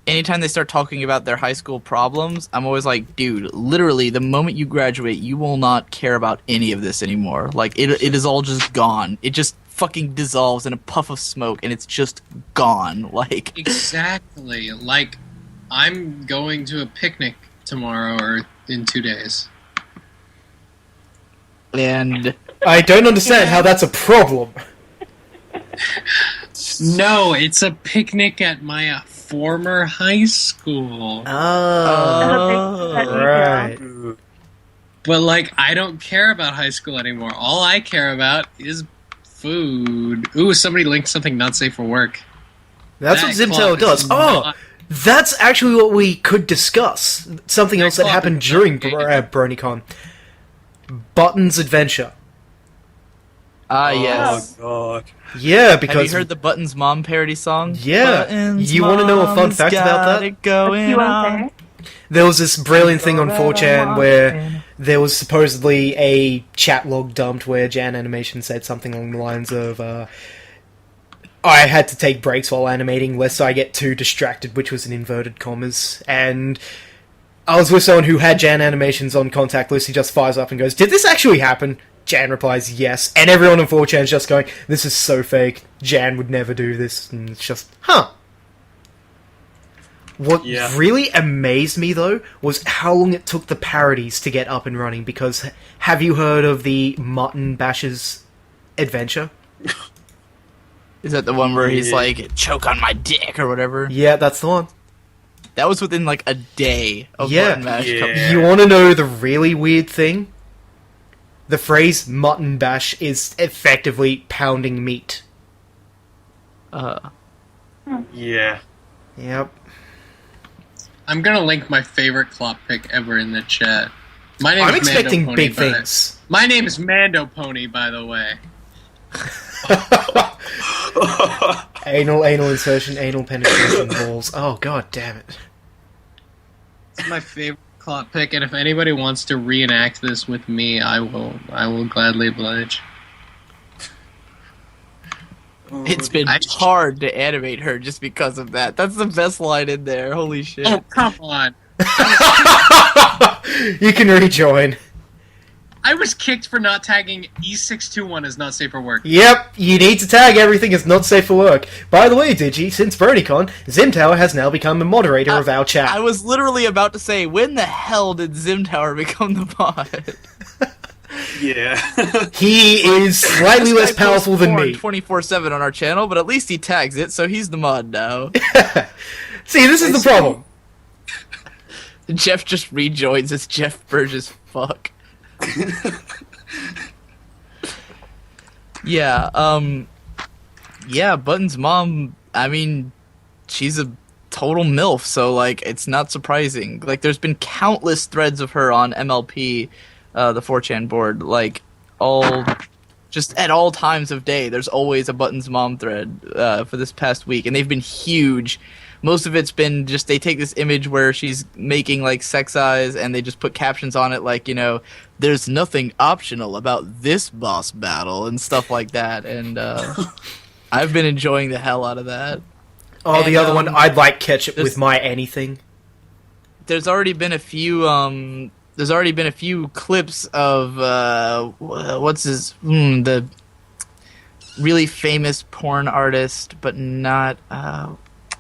anytime they start talking about their high school problems, I'm always like, dude, literally, the moment you graduate, you will not care about any of this anymore. Like, it is all just gone. It just fucking dissolves in a puff of smoke, and it's just gone. Like,
Exactly. Like, I'm going to a picnic tomorrow or in 2 days.
and
I don't understand how that's a problem.
No, it's a picnic at my former high school.
Oh, right.
But, like, I don't care about high school anymore. All I care about is food. Ooh, somebody linked something not safe for work.
That's
That
what Zimtel
club
does.
is
Oh,
not-
that's actually what we could discuss. Something else that
club
happened
is
during
not gay.
BronyCon. Button's Adventure.
Ah, yes.
Oh god.
Yeah, because
Have you heard the Buttons Mom parody song?
Yeah.
Buttons
You wanna know a fun
Mom's
fact about
got
that?
it going
You want
on.
there?
there was this brilliant thing on 4chan where there was supposedly a chat log dumped where Jan Animation said something along the lines of, I had to take breaks while animating lest I get too distracted, which was in inverted commas, and I was with someone who had Jan Animations on contact list. He just fires up and goes, "Did this actually happen?" Jan replies, "Yes," and everyone on 4chan is just going, "This is so fake. Jan would never do this," and it's just, huh. What really amazed me, though, was how long it took the parodies to get up and running, because have you heard of the Mutton Bash's adventure?
Is that the one where he's like, choke on my dick or whatever?
Yeah, that's the one.
That was within like a day of Button Bash coming out.
You want to know the really weird thing? The phrase mutton bash is effectively pounding meat.
Yeah.
Yep.
I'm gonna link my favorite clop pick ever in the chat. My name
I'm
is
expecting
Mando
big
Pony,
things.
My name is Mando Pony, by the way.
Anal insertion, anal penetration balls. Oh, god damn it.
It's my favorite clop pick, and if anybody wants to reenact this with me, I will gladly oblige.
It's been hard to animate her just because of that. That's the best line in there. Holy shit.
Oh, come on.
You can rejoin.
I was kicked for not tagging E621 as not safe for work.
Yep, you need to tag everything as not safe for work. By the way, Digi, since BronyCon, Zimtower has now become a moderator of our chat.
I was literally about to say, when the hell did Zimtower become the mod?
Yeah.
He is slightly less powerful than me.
24/7 on our channel, but at least he tags it, so he's the mod now.
See, this is the problem.
Jeff just rejoins as Jeff Burgess fuck. Yeah, Button's mom, I mean, she's a total MILF, so, like, it's not surprising. Like, there's been countless threads of her on MLP, the 4chan board, like, just at all times of day, there's always a Button's mom thread, for this past week, and they've been huge. Most of it's been just, they take this image where she's making, like, sex eyes, and they just put captions on it, like, you know, there's nothing optional about this boss battle, and stuff like that, and, I've been enjoying the hell out of that.
Oh,
and,
the other one, I'd like ketchup with my anything.
There's already been a few clips of, the really famous porn artist, but not,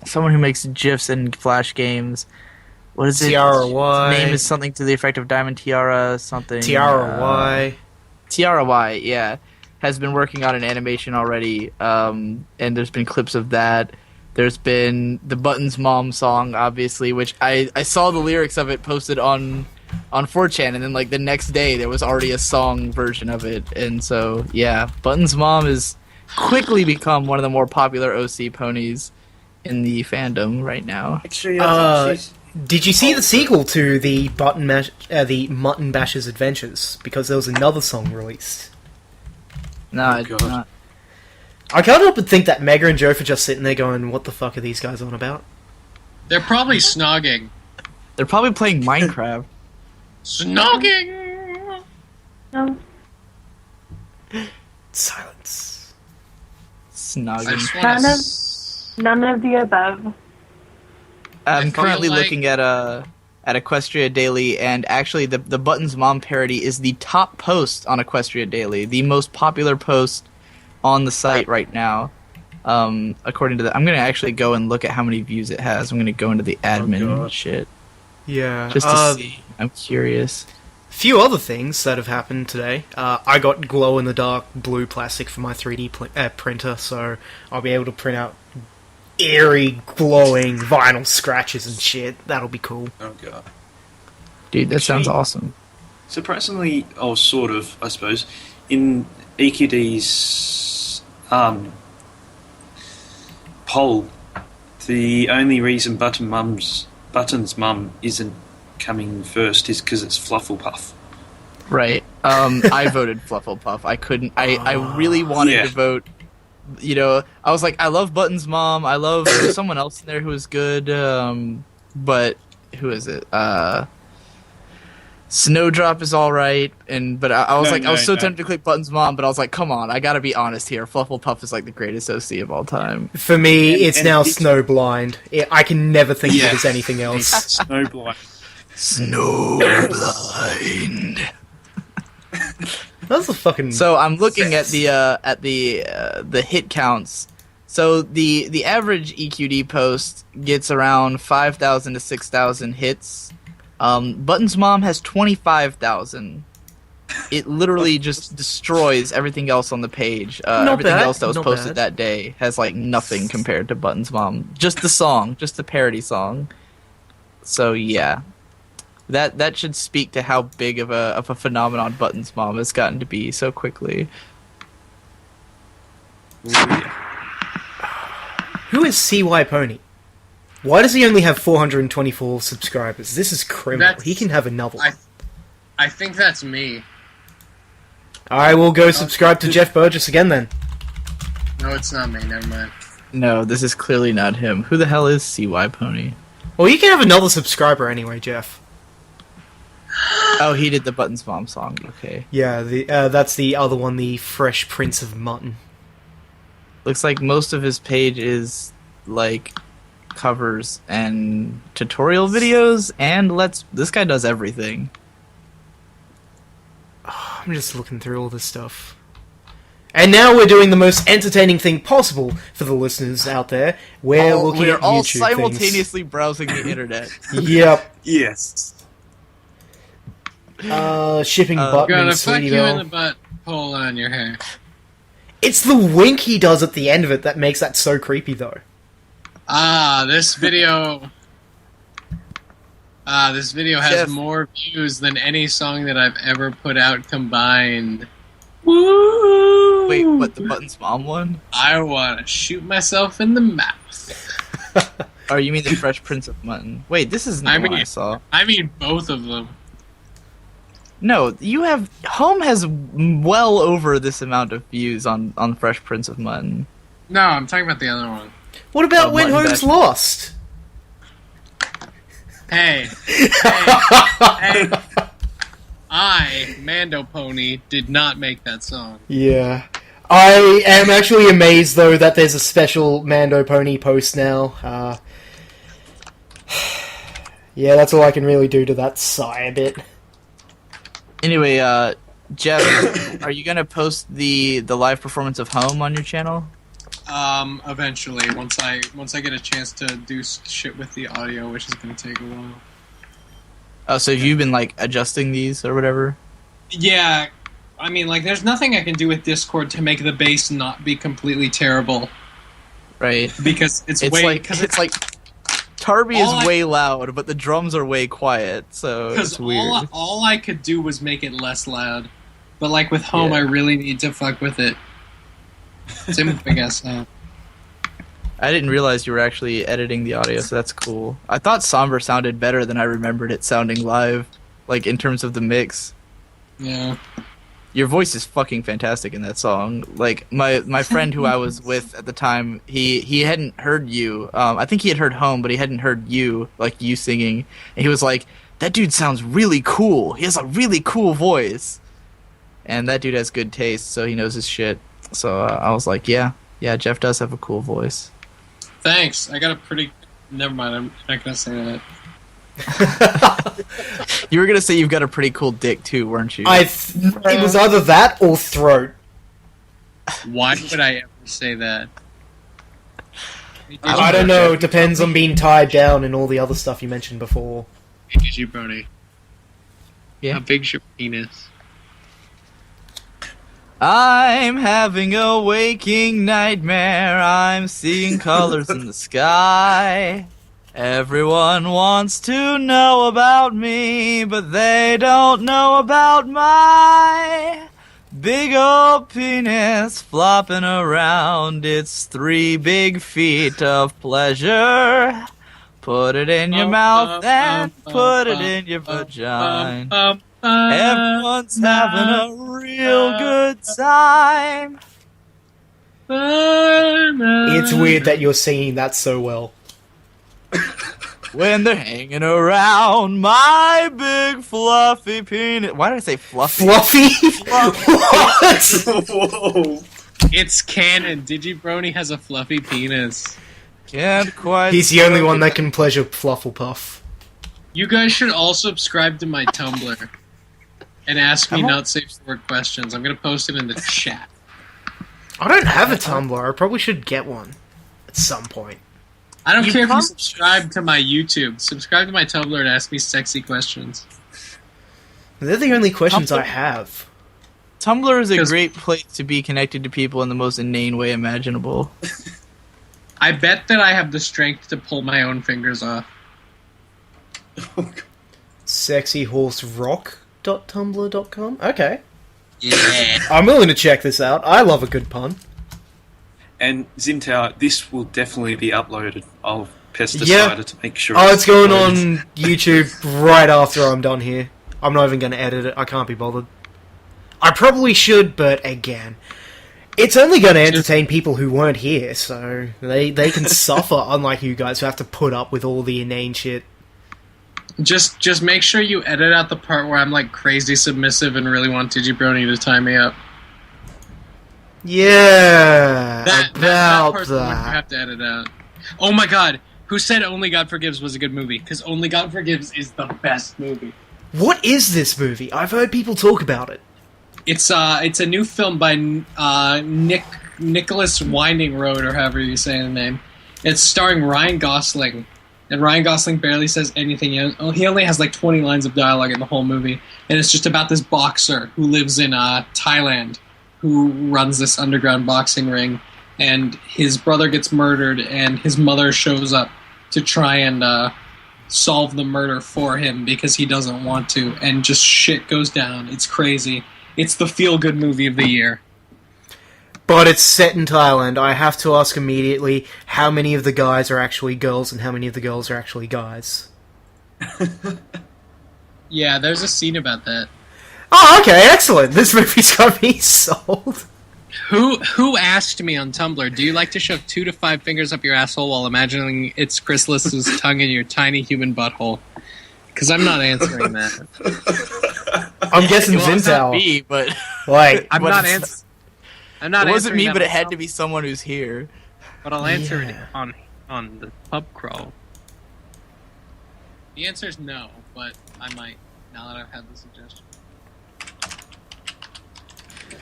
someone who makes GIFs and Flash games. What is it?
Tiara Y.
His name is something to the effect of Diamond Tiara something.
Tiara Y.
Tiara Y, yeah. Has been working on an animation already, and there's been clips of that. There's been the Buttons Mom song, obviously, which I saw the lyrics of it posted on 4chan, and then, like, the next day there was already a song version of it. And so, yeah, Buttons Mom has quickly become one of the more popular OC ponies in the fandom right now.
Actually, I think she's...
Did you see the sequel to the Mutton Bash's Adventures? Because there was another song released.
No, I did not.
I can't help but think that Mega and Joe are just sitting there going, what the fuck are these guys on about?
They're probably snogging.
They're probably playing Minecraft.
Snogging!
No.
Silence.
Snogging.
None of the above.
I'm currently
like...
looking at Equestria Daily, and actually the Buttons Mom parody is the top post on Equestria Daily, the most popular post on the site right now. According to that, I'm gonna actually go and look at how many views it has. I'm gonna go into the admin shit.
Yeah.
Just to see. I'm curious.
Few other things that have happened today. I got glow-in-the-dark blue plastic for my 3D printer, so I'll be able to print out eerie, glowing vinyl scratches and shit. That'll be cool.
Oh god.
Dude, that sounds awesome.
Surprisingly, oh, sort of, I suppose, in EQD's poll, the only reason Button's mum isn't coming first is because it's Flufflepuff.
Right. I voted Flufflepuff. I couldn't. I really wanted to vote. You know, I was like, I love Button's mom. I love there's someone else in there who was good. But who is it? Snowdrop is all right, but I was I was so tempted to click Button's mom, but I was like, come on, I gotta be honest here. Flufflepuff is like the greatest OC of all time.
For me, it's now Snowblind. I can never think of it as anything else.
Snowblind.
Snowblind.
That's a fucking.
So I'm looking at the hit counts. So the average EQD post gets around 5,000 to 6,000 hits. Button's mom has 25,000. It literally just destroys everything else on the page. Everything else that was posted that day has like nothing compared to Button's mom. Just the song, just the parody song. So yeah, that should speak to how big of a phenomenon Button's mom has gotten to be so quickly.
Who is CY Pony? Why does he only have 424 subscribers? This is criminal. He can have another one.
I think that's me.
I will go subscribe to Jeff Burgess again then.
No, it's not me. Never mind.
No, this is clearly not him. Who the hell is CY Pony?
Well, you can have another subscriber anyway, Jeff.
Oh, he did the Button's mom song. Okay.
Yeah, that's the other one, the Fresh Prince of Mutton.
Looks like most of his page is like covers and tutorial videos, and this guy does everything.
Oh, I'm just looking through all this stuff. And now we're doing the most entertaining thing possible for the listeners out there. We're looking at
all
YouTube
simultaneously browsing the internet.
Yep.
Yes.
Shipping Buttman,
Gonna fuck
Sweetie
you
Belle.
in the butt. Pull on your hair.
It's the wink he does at the end of it that makes that so creepy, though.
This video. This video has
Jeff.
more views than any song that I've ever put out combined. Woo!
Wait, what, the Button's mom one?
I want to shoot myself in the mouth.
Oh, you mean the Fresh Prince of Mutton? Wait, this isn't the one I saw.
I mean both of them.
No, you have... Home has well over this amount of views on Fresh Prince of Mutton.
No, I'm talking about the other one.
What about When
Mutton
Home's
Bash.
Lost?
Hey. I, Mando Pony, did not make that song.
Yeah. I am actually amazed, though, that there's a special Mando Pony post now. Yeah, that's all I can really do to that sigh a bit.
Anyway, Jeff, are you gonna post the live performance of Home on your channel?
Eventually, once I get a chance to do shit with the audio, which is gonna take a while.
Oh, so have you been, like, adjusting these or whatever?
Yeah, I mean, like, there's nothing I can do with Discord to make the bass not be completely terrible.
Right.
Because it's
like Tarby is way loud, but the drums are way quiet, so it's weird.
All I could do was make it less loud. But, like, with Home,
Yeah.
I really need to fuck with it. Same with Big Ass Sound.
I didn't realize you were actually editing the audio, so that's cool. I thought Somber sounded better than I remembered it sounding live, like, in terms of the mix.
Yeah.
Your voice is fucking fantastic in that song. Like, my friend who I was with at the time, he hadn't heard you. I think he had heard Home, but he hadn't heard you, like, you singing. And he was like, that dude sounds really cool. He has a really cool voice. And that dude has good taste, so he knows his shit. So I was like, yeah, Jeff does have a cool voice.
Thanks. I got a pretty... Never mind, I'm not gonna say that.
You were gonna say you've got a pretty cool dick too, weren't you?
It was either that or throat.
Why would I ever say that?
I don't know. It depends on being tied down and all the other stuff you mentioned before.
Hey, Digibro.
Yeah.
How big's your penis?
I'm having a waking nightmare. I'm seeing colors in the sky. Everyone wants to know about me, but they don't know about my big old penis flopping around. It's 3 big feet of pleasure. Put it in your mouth and put it in your vagina. Everyone's having a real good time.
It's weird that you're singing that so well.
When they're hanging around my big fluffy penis. Why did I say fluffy?
Fluffy? What?
Whoa.
It's canon. Digibrony has a fluffy penis.
Can't quite.
He's the only one that can pleasure Flufflepuff.
You guys should all subscribe to my Tumblr and ask me not safe for work questions. I'm gonna post it in the chat.
I don't have a Tumblr. I probably should get one at some point.
I don't care if you subscribe to my YouTube. Subscribe to my Tumblr and ask me sexy questions.
They're the only questions I have.
Tumblr is a great place to be connected to people in the most inane way imaginable.
I bet that I have the strength to pull my own fingers off.
Sexyhorserock.tumblr.com? Okay.
Yeah.
I'm willing to check this out. I love a good pun.
And Zintao, this will definitely be uploaded. I'll pesticide it to make sure.
Oh, it's going on YouTube right after I'm done here. I'm not even going to edit it. I can't be bothered. I probably should, but again, it's only going to entertain people who weren't here, so they can suffer, unlike you guys who have to put up with all the inane shit.
Just make sure you edit out the part where I'm like crazy submissive and really want Digibrony to tie me up.
Yeah,
That
about
part's the one you have to edit out. Oh my god, who said Only God Forgives was a good movie? Because Only God Forgives is the best movie.
What is this movie? I've heard people talk about it.
It's a new film by Nicholas Winding Road, or however you say the name. It's starring Ryan Gosling, and Ryan Gosling barely says anything. He only has like 20 lines of dialogue in the whole movie, and it's just about this boxer who lives in Thailand, who runs this underground boxing ring, and his brother gets murdered, and his mother shows up to try and solve the murder for him because he doesn't want to, and just shit goes down. It's crazy. It's the feel-good movie of the year.
But it's set in Thailand. I have to ask immediately how many of the guys are actually girls and how many of the girls are actually guys.
Yeah, there's a scene about that.
Oh, okay, excellent. This movie's got me sold.
Who asked me on Tumblr, do you like to shove 2 to 5 fingers up your asshole while imagining it's Chrysalis's tongue in your tiny human butthole? Because I'm not answering that.
I'm guessing
Well, it's not
Zintao.
me, but
Like,
I'm not answering. I'm not
it wasn't
answering
me,
that
but it had
myself,
to be someone who's here.
But I'll answer it
Yeah.
on the pub crawl. The answer is no, but I might, now that I've had the suggestion.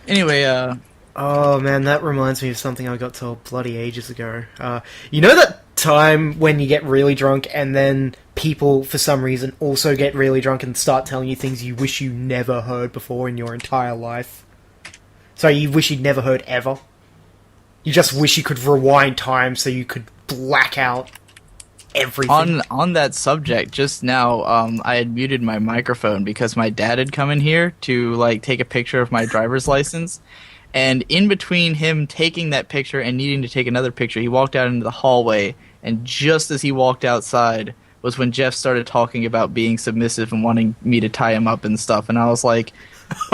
Anyway,
oh man, that reminds me of something I got told bloody ages ago. You know that time when you get really drunk and then people, for some reason, also get really drunk and start telling you things you wish you never heard before in your entire life? So you wish you'd never heard ever? You just wish you could rewind time so you could black out everything.
on that subject, just now, I had muted my microphone because my dad had come in here to like take a picture of my driver's license, and in between him taking that picture and needing to take another picture, he walked out into the hallway, and just as he walked outside was when Jeff started talking about being submissive and wanting me to tie him up and stuff, and I was like,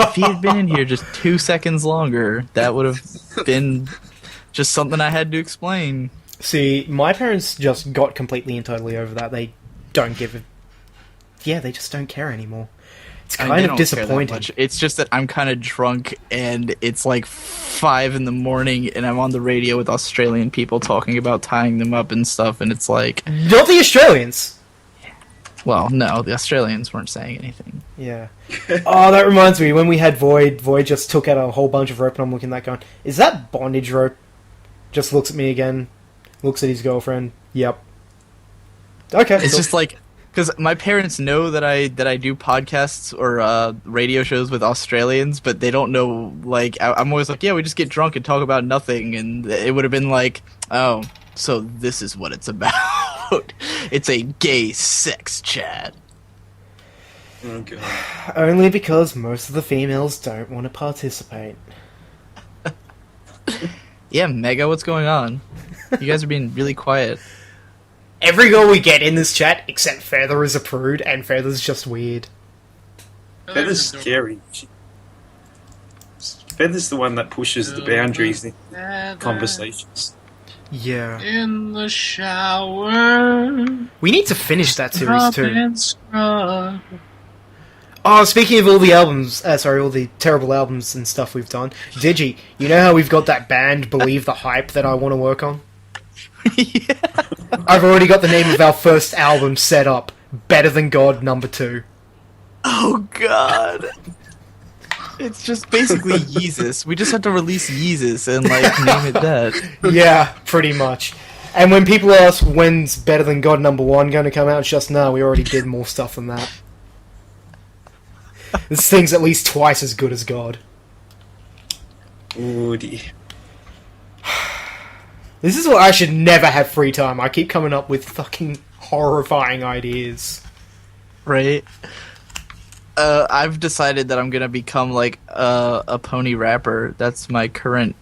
if he had been in here just 2 seconds longer, that would have been just something I had to explain.
See, my parents just got completely and totally over that. They don't give a... Yeah, they just don't care anymore. It's
I mean,
kind
they
of
don't care that
disappointing.
much. It's just that I'm kind of drunk, and it's like 5 in the morning, and I'm on the radio with Australian people talking about tying them up and stuff, and it's like...
Not the Australians!
Well, no, the Australians weren't saying anything.
Yeah. Oh, that reminds me, when we had Void just took out a whole bunch of rope, and I'm looking at that going, is that bondage rope? Just looks at me again, looks at his girlfriend, yep. Okay.
It's
cool.
just like... Because my parents know that I do podcasts or radio shows with Australians, but they don't know, like, I'm always like, yeah, we just get drunk and talk about nothing, and it would have been like, oh, so this is what it's about. It's a gay sex chat.
Oh, God.
Only because most of the females don't want to participate.
Yeah, Mega, what's going on? You guys are being really quiet.
Every girl we get in this chat, except Feather, is a prude, and Feather's just weird.
Feather's scary. Feather's the one that pushes the boundaries in conversations.
Yeah.
In the shower.
We need to finish that series too.
and scrub.
Oh, speaking of all the albums, all the terrible albums and stuff we've done, Digi, you know how we've got that band, Believe the Hype, that I want to work on?
Yeah.
I've already got the name of our first album set up. Better Than God #2.
Oh god. It's just basically Yeezus. We just have to release Yeezus and like name it that.
Yeah, pretty much. And when people ask when's Better Than God #1 going to come out, it's just, no, we already did more stuff than that. This thing's at least twice as good as God.
Woody.
This is why I should never have free time. I keep coming up with fucking horrifying ideas.
Right? I've decided that I'm gonna become like a pony rapper. That's my current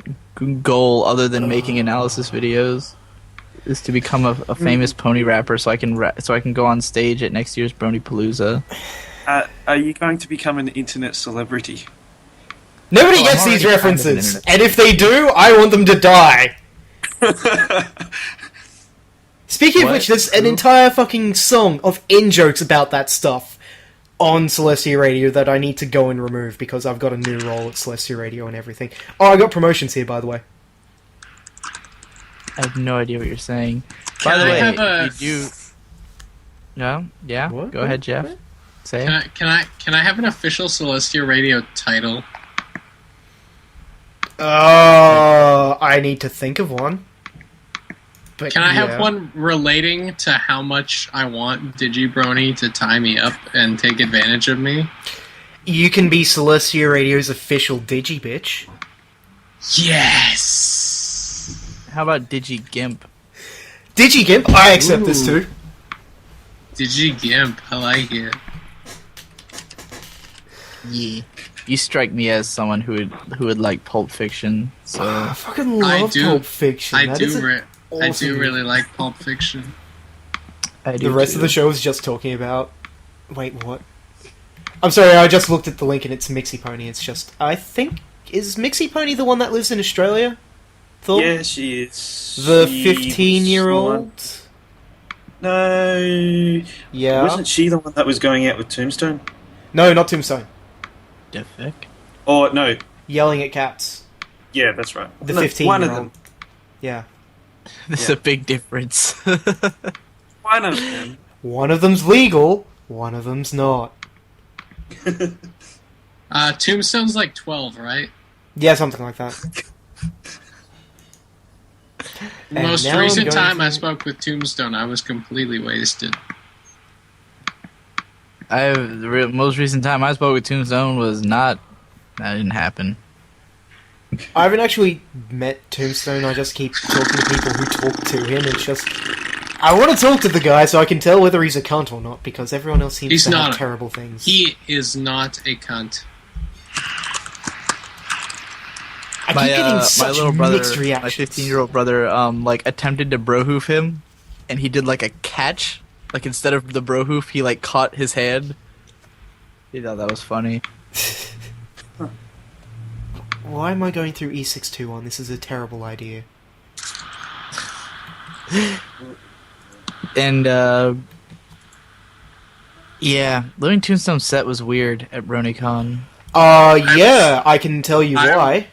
goal, other than making analysis videos, is to become a famous pony rapper, so I can go on stage at next year's Brony Palooza.
Are you going to become an internet celebrity?
Nobody gets these references, and if they do, I want them to die. Speaking of which, there's an entire fucking song of in-jokes about that stuff on Celestia Radio that I need to go and remove because I've got a new role at Celestia Radio and everything. Oh, I got promotions here, by the way.
I have no idea what you're saying. By the way, you do... No? Yeah?
What?
Go ahead, Jeff. Say it.
Can I have an official Celestia Radio title?
I need to think of one. But
Can I have one relating to how much I want Digibrony to tie me up and take advantage of me?
You can be Celestia Radio's official Digibitch.
Yes!
How about Digigimp?
Digigimp, I accept this too.
Digigimp, I like it.
Yeah. You strike me as someone who would like Pulp Fiction. So
I fucking love Pulp Fiction.
I do really like Pulp Fiction.
The rest of the show is just talking about... Wait, what? I'm sorry, I just looked at the link and it's Mixie Pony. It's just... I think... Is Mixie Pony the one that lives in Australia? Thor?
Yeah, she is.
The 15-year-old?
No...
Yeah?
Wasn't she the one that was going out with Tombstone?
No, not Tombstone.
Defic?
Oh, no.
Yelling at cats.
Yeah, that's right.
The
No,
15-year-old.
one of them.
Yeah.
There's a big difference.
One of them.
One of them's legal, one of them's not.
Tombstone's like 12, right?
Yeah, something like that.
The most recent time I spoke with Tombstone, I was completely wasted.
The most recent time I spoke with Tombstone was not... That didn't happen.
I haven't actually met Tombstone, I just keep talking to people who talk to him, it's just... I want to talk to the guy so I can tell whether he's a cunt or not, because everyone else seems to have terrible things.
He is not a cunt.
I keep getting such
my little brother,
mixed reactions.
my 15-year-old brother, like attempted to bro-hoof him, and he did like a catch. Like instead of the bro-hoof, he like caught his hand. He thought that was funny.
Why am I going through E621? This is a terrible idea.
And yeah, Living Tombstone set was weird at BronyCon.
Yeah, I can tell you why.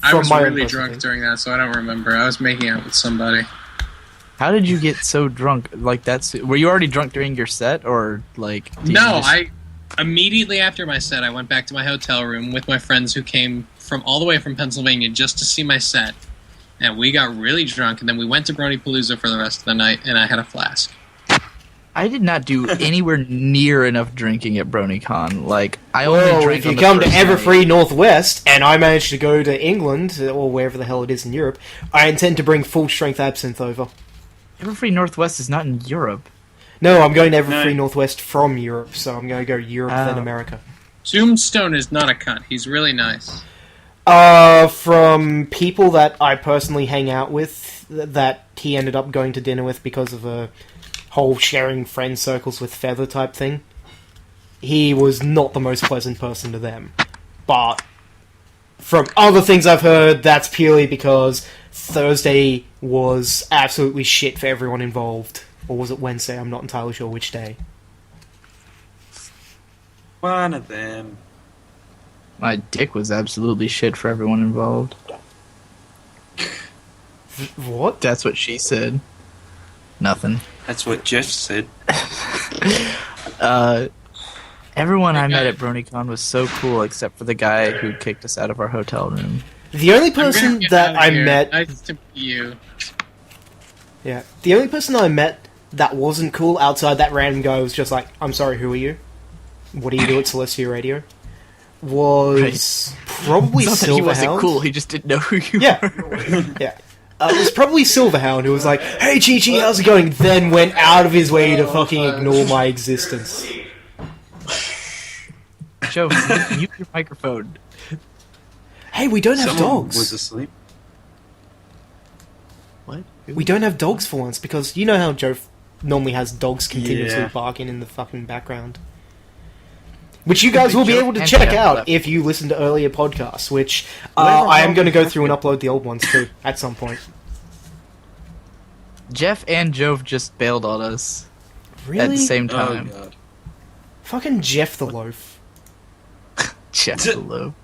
I was
my own
really
personal
drunk during that, so I don't remember. I was making out with somebody.
How did you get so drunk? Like were you already drunk during your set, or like?
No, I immediately after my set, I went back to my hotel room with my friends who came from all the way from Pennsylvania just to see my set, and we got really drunk, and then we went to Brony Palooza for the rest of the night, and I had a flask.
I did not do anywhere near enough drinking at BronyCon. Like I only drank.
If you come to Everfree Northwest, and I manage to go to England or wherever the hell it is in Europe, I intend to bring full strength absinthe over.
Everfree Northwest is not in Europe.
No, I'm going to Everfree Northwest from Europe, so I'm going to go Europe then America.
Tombstone is not a cunt. He's really nice.
From people that I personally hang out with, that he ended up going to dinner with because of a whole sharing friend circles with Feather type thing. he was not the most pleasant person to them. But from other things I've heard, that's purely because Thursday was absolutely shit for everyone involved. Or was it Wednesday? I'm not entirely sure which day.
One of them.
My dick was absolutely shit for everyone involved.
What?
That's what she said. Nothing.
That's what Jeff said.
Everyone I met at BronyCon was so cool, except for the guy who kicked us out of our hotel room.
The only
I'm gonna
person
get
that
out of
I
here.
met...
Nice to meet you.
Yeah. The only person I met that wasn't cool outside that random guy was just like, I'm sorry, who are you? What do you do at Celestia Radio? Was probably
Not that he wasn't
Silverhound.
cool, he just didn't know who you
Yeah.
were.
Yeah. It was probably Silverhound who was like, hey Chi-Chi, how's it going? Then went out of his way to fucking ignore my existence.
Joe, mute your microphone.
Hey, we don't have
Someone
dogs.
was asleep.
What?
We don't have dogs for once, because you know how Joe normally has dogs continuously
Yeah.
barking in the fucking background. Which you guys will be able to
And
check
Jeff
out
left.
if you listen to earlier podcasts, which
Whatever
I am going to go
Jeff
through and
did.
upload the old ones too, at some point.
Jeff and Jove just bailed on us
Really?
at the same
Oh,
time.
God.
Fucking Jeff the Loaf.
Jeff the Low.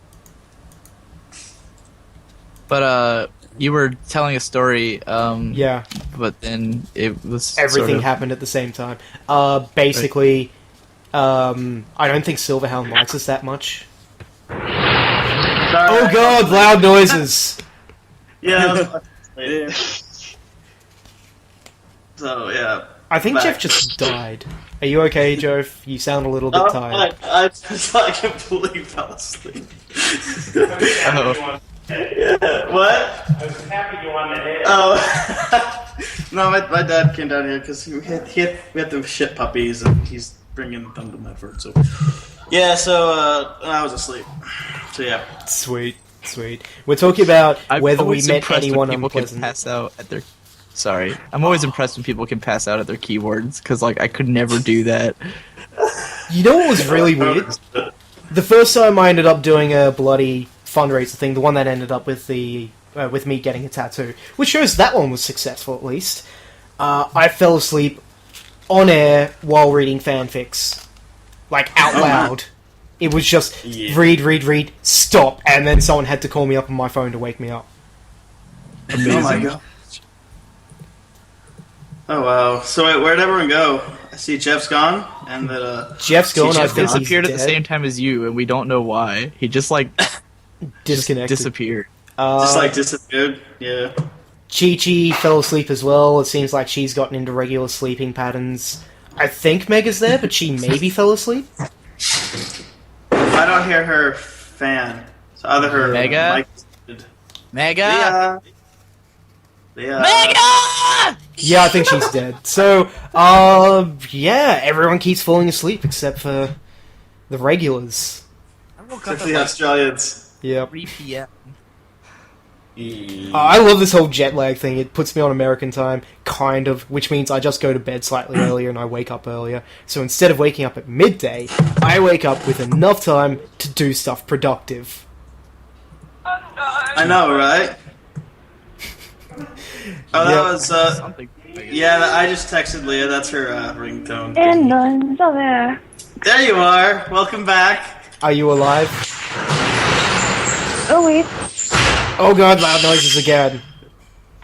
But you were telling a story.
Yeah,
But then it was
everything
sort of,
happened at the same time. Basically, I don't think Silverhound likes us that much. Oh god, loud noises!
Yeah.
Yeah.
So yeah.
I think
Back.
Jeff just died. Are you okay, Joe? You sound a little bit tired.
I completely fell asleep.
Oh.
Yeah, what?
I was happy you wanted to hit.
Oh. No, my dad came down here because we had the shit puppies and he's bringing them to Medford. So yeah, so I was asleep. So yeah.
Sweet, sweet. We're talking about
I'm
whether we
always
met
impressed when
anyone
people can
unpleasant.
pass out at their. Sorry, I'm always impressed when people can pass out at their keywords because like I could never do that.
You know what was really weird? The first time I ended up doing a bloody fundraiser thing, the one that ended up with with me getting a tattoo, which shows that one was successful at least. I fell asleep on air while reading fanfics, like out loud. It was just read, stop, and then someone had to call me up on my phone to wake me up.
Amazing.
Oh my god. Oh wow. So wait, where'd everyone go? I see Jeff's gone, and that
Jeff's gone. I
Jeff
think he's
disappeared at the
dead.
same time as you, and we don't know why. He just like
Disconnected.
disappeared.
just like disappeared. Yeah.
Chi-Chi fell asleep as well. It seems like she's gotten into regular sleeping patterns. I think Mega's there, but she maybe fell asleep.
I don't hear her fan. So either her
Mega?
mic is muted.
Mega.
Yeah.
Mega.
Yeah, I think she's dead. So, yeah, everyone keeps falling asleep except for the regulars.
I woke
Except
up
for
at
the
like
Australians.
Yep.
3 p.m.
I love this whole jet lag thing. It puts me on American time, kind of, which means I just go to bed slightly earlier and I wake up earlier. So instead of waking up at midday, I wake up with enough time to do stuff productive.
I know, right? Oh, that was,
Something.
yeah, I just texted Leah, that's her, ringtone.
And none's all there.
There you are! Welcome back!
Are you alive?
Oh wait.
Oh god, loud noises again.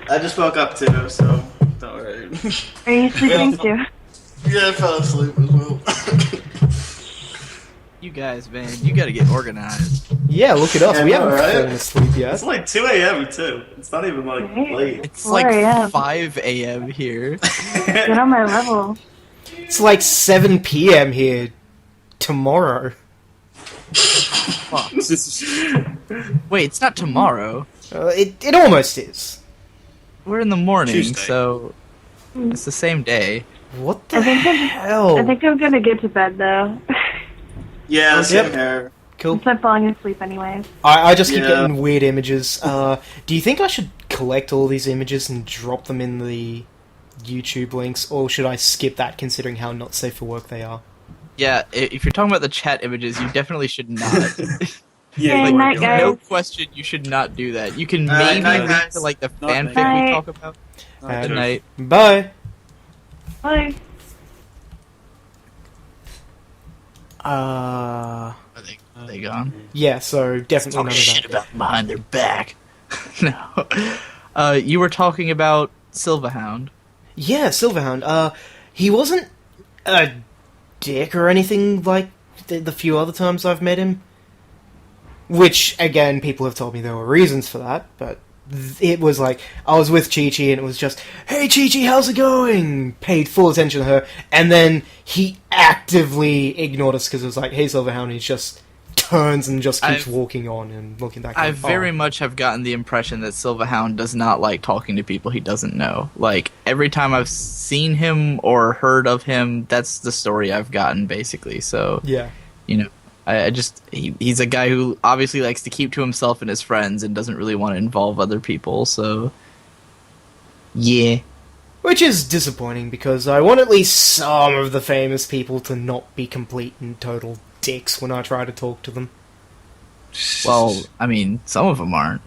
I just woke up too, so don't worry.
Are you sleeping too?
Yeah, I fell asleep as well.
You guys, man, you gotta get organized.
Yeah, look at us.
Yeah,
We
I know,
haven't
right?
fallen asleep yet.
It's like 2 a.m. too. It's not even like late.
It's
4
like
a.m.
5 a.m. here.
Get on my level.
It's like 7 p.m. here tomorrow.
Wait, it's not tomorrow.
It almost is.
We're in the morning,
Tuesday.
so it's the same day.
What the
I think
hell?
I think I'm gonna get to bed though.
Yeah, same
Yep.
here.
Cool.
Since I'm falling asleep anyways.
I just keep
Yeah.
getting weird images. Do you think I should collect all these images and drop them in the YouTube links, or should I skip that considering how not safe for work they are?
Yeah, if you're talking about the chat images, you definitely should not.
Yeah,
Good night, guys.
No question, you should not do that. You can maybe
night,
link to like the
Night.
fanfic we talk about.
Night.
Good night.
Bye.
Bye.
Are they gone?
Yeah, so definitely none of
Shit
that.
about them behind their back. No. You were talking about Silverhound.
Yeah, Silverhound. He wasn't a dick or anything like the few other times I've met him. Which, again, people have told me there were reasons for that, but it was like, I was with Chi-Chi and it was just, hey Chi-Chi, how's it going? Paid full attention to her, and then he actively ignored us because it was like, hey Silverhound, and he just turns and just keeps walking on and looking back.
I very much have gotten the impression that Silverhound does not like talking to people he doesn't know. Like, every time I've seen him or heard of him, that's the story I've gotten, basically, so...
Yeah.
You know, he's a guy who obviously likes to keep to himself and his friends and doesn't really want to involve other people, so... Yeah.
Which is disappointing, because I want at least some of the famous people to not be complete and total dicks when I try to talk to them.
Well, I mean, some of them aren't,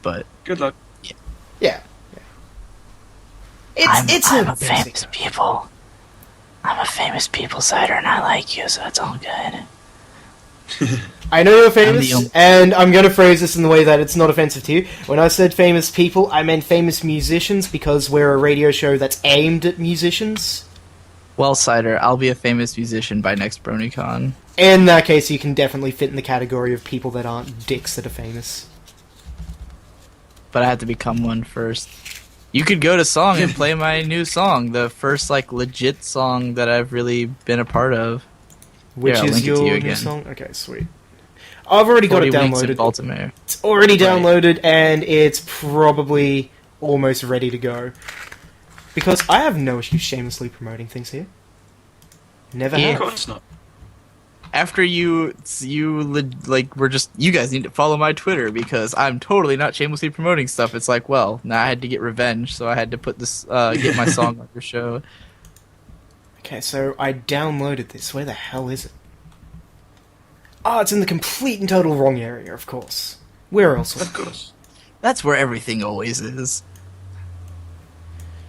but...
Good luck.
Yeah. It's
I'm
a
a famous people. I'm a famous people cider and I like you, so it's all good.
I know you're
I'm the
famous,
only-
and I'm going to phrase this in the way that it's not offensive to you. When I said famous people, I meant famous musicians, because we're a radio show that's aimed at musicians.
Well, Cider, I'll be a famous musician by next BronyCon.
In that case, you can definitely fit in the category of people that aren't dicks that are famous.
But I have to become one first. You could go to song and play my new song, the first, like, legit song that I've really been a part of.
Which
Here, I'll
is
link it to you
your new
again.
song? Okay, sweet. I've already got
40
it
Weeks in
downloaded.
Baltimore.
It's already
Right.
downloaded, and it's probably almost ready to go. Because I have no issue shamelessly promoting things here. Never
Yeah.
Of
have.
course not.
After you guys need to follow my Twitter because I'm totally not shamelessly promoting stuff. It's like, well, now I had to get revenge, so I had to put this, get my song on your show.
Okay, so I downloaded this. Where the hell is it? Oh, it's in the complete and total wrong area, of course. Where else would
Of course.
That's where everything always is.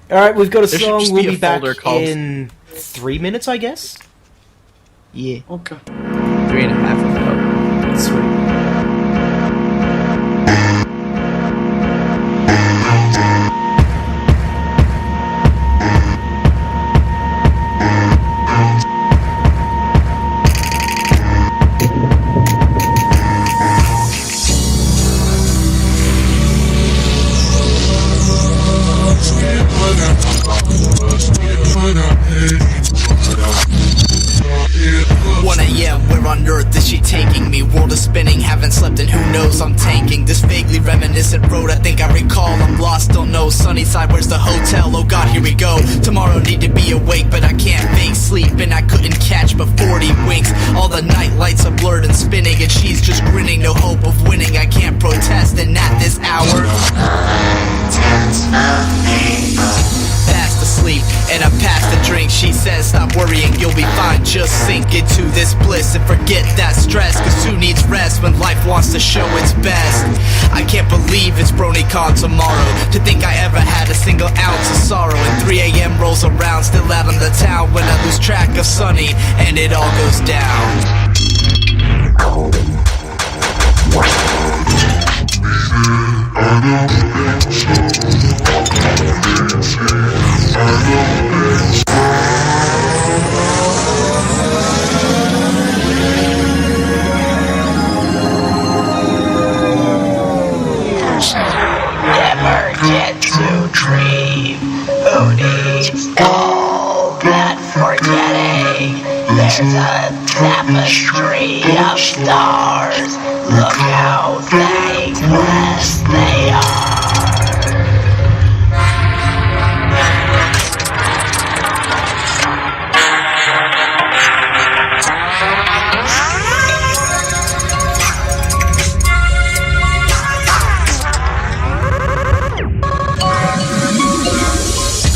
Alright, we've got a
There should
song.
just
We'll
be a
be back
folder called-
in 3 minutes, I guess?
Yeah.
Okay.
3.5 about.
Sweet.
Where on earth is she taking me? World is spinning, haven't slept and who knows I'm tanking. This vaguely reminiscent road I think I recall. I'm lost, don't know, Sunnyside, where's the hotel? Oh god, here we go. Tomorrow need to be awake, but I can't fake sleep. And I couldn't catch but 40 winks. All the night lights are blurred and spinning, and she's just grinning, no hope of winning. I can't protest, and at this hour fast asleep, and I passed the drink. She says, stop worrying, you'll be fine. Just sink into this bliss and forget that stress. Cause who needs rest when life wants to show its best? I can't believe it's BronyCon tomorrow. To think I ever had a single ounce of sorrow. And 3 a.m. rolls around, still out on the town. When I lose track of Sunny, and it all goes down.
Never get to dream. Who needs all that forgetting? There's a tapestry of stars. Look how thankless they are.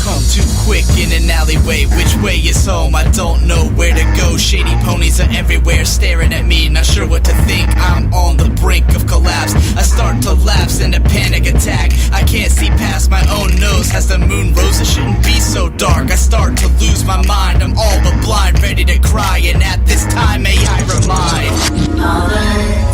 Come too quick in an alleyway, which way is home? I don't know where to go. Enemies are everywhere staring at me, not sure what to think. I'm on the brink of collapse. I start to lapse in a panic attack. I can't see past my own nose. Has the moon rose? It shouldn't be so dark. I start to lose my mind. I'm all but blind, ready to cry. And at this time, may I remind
all the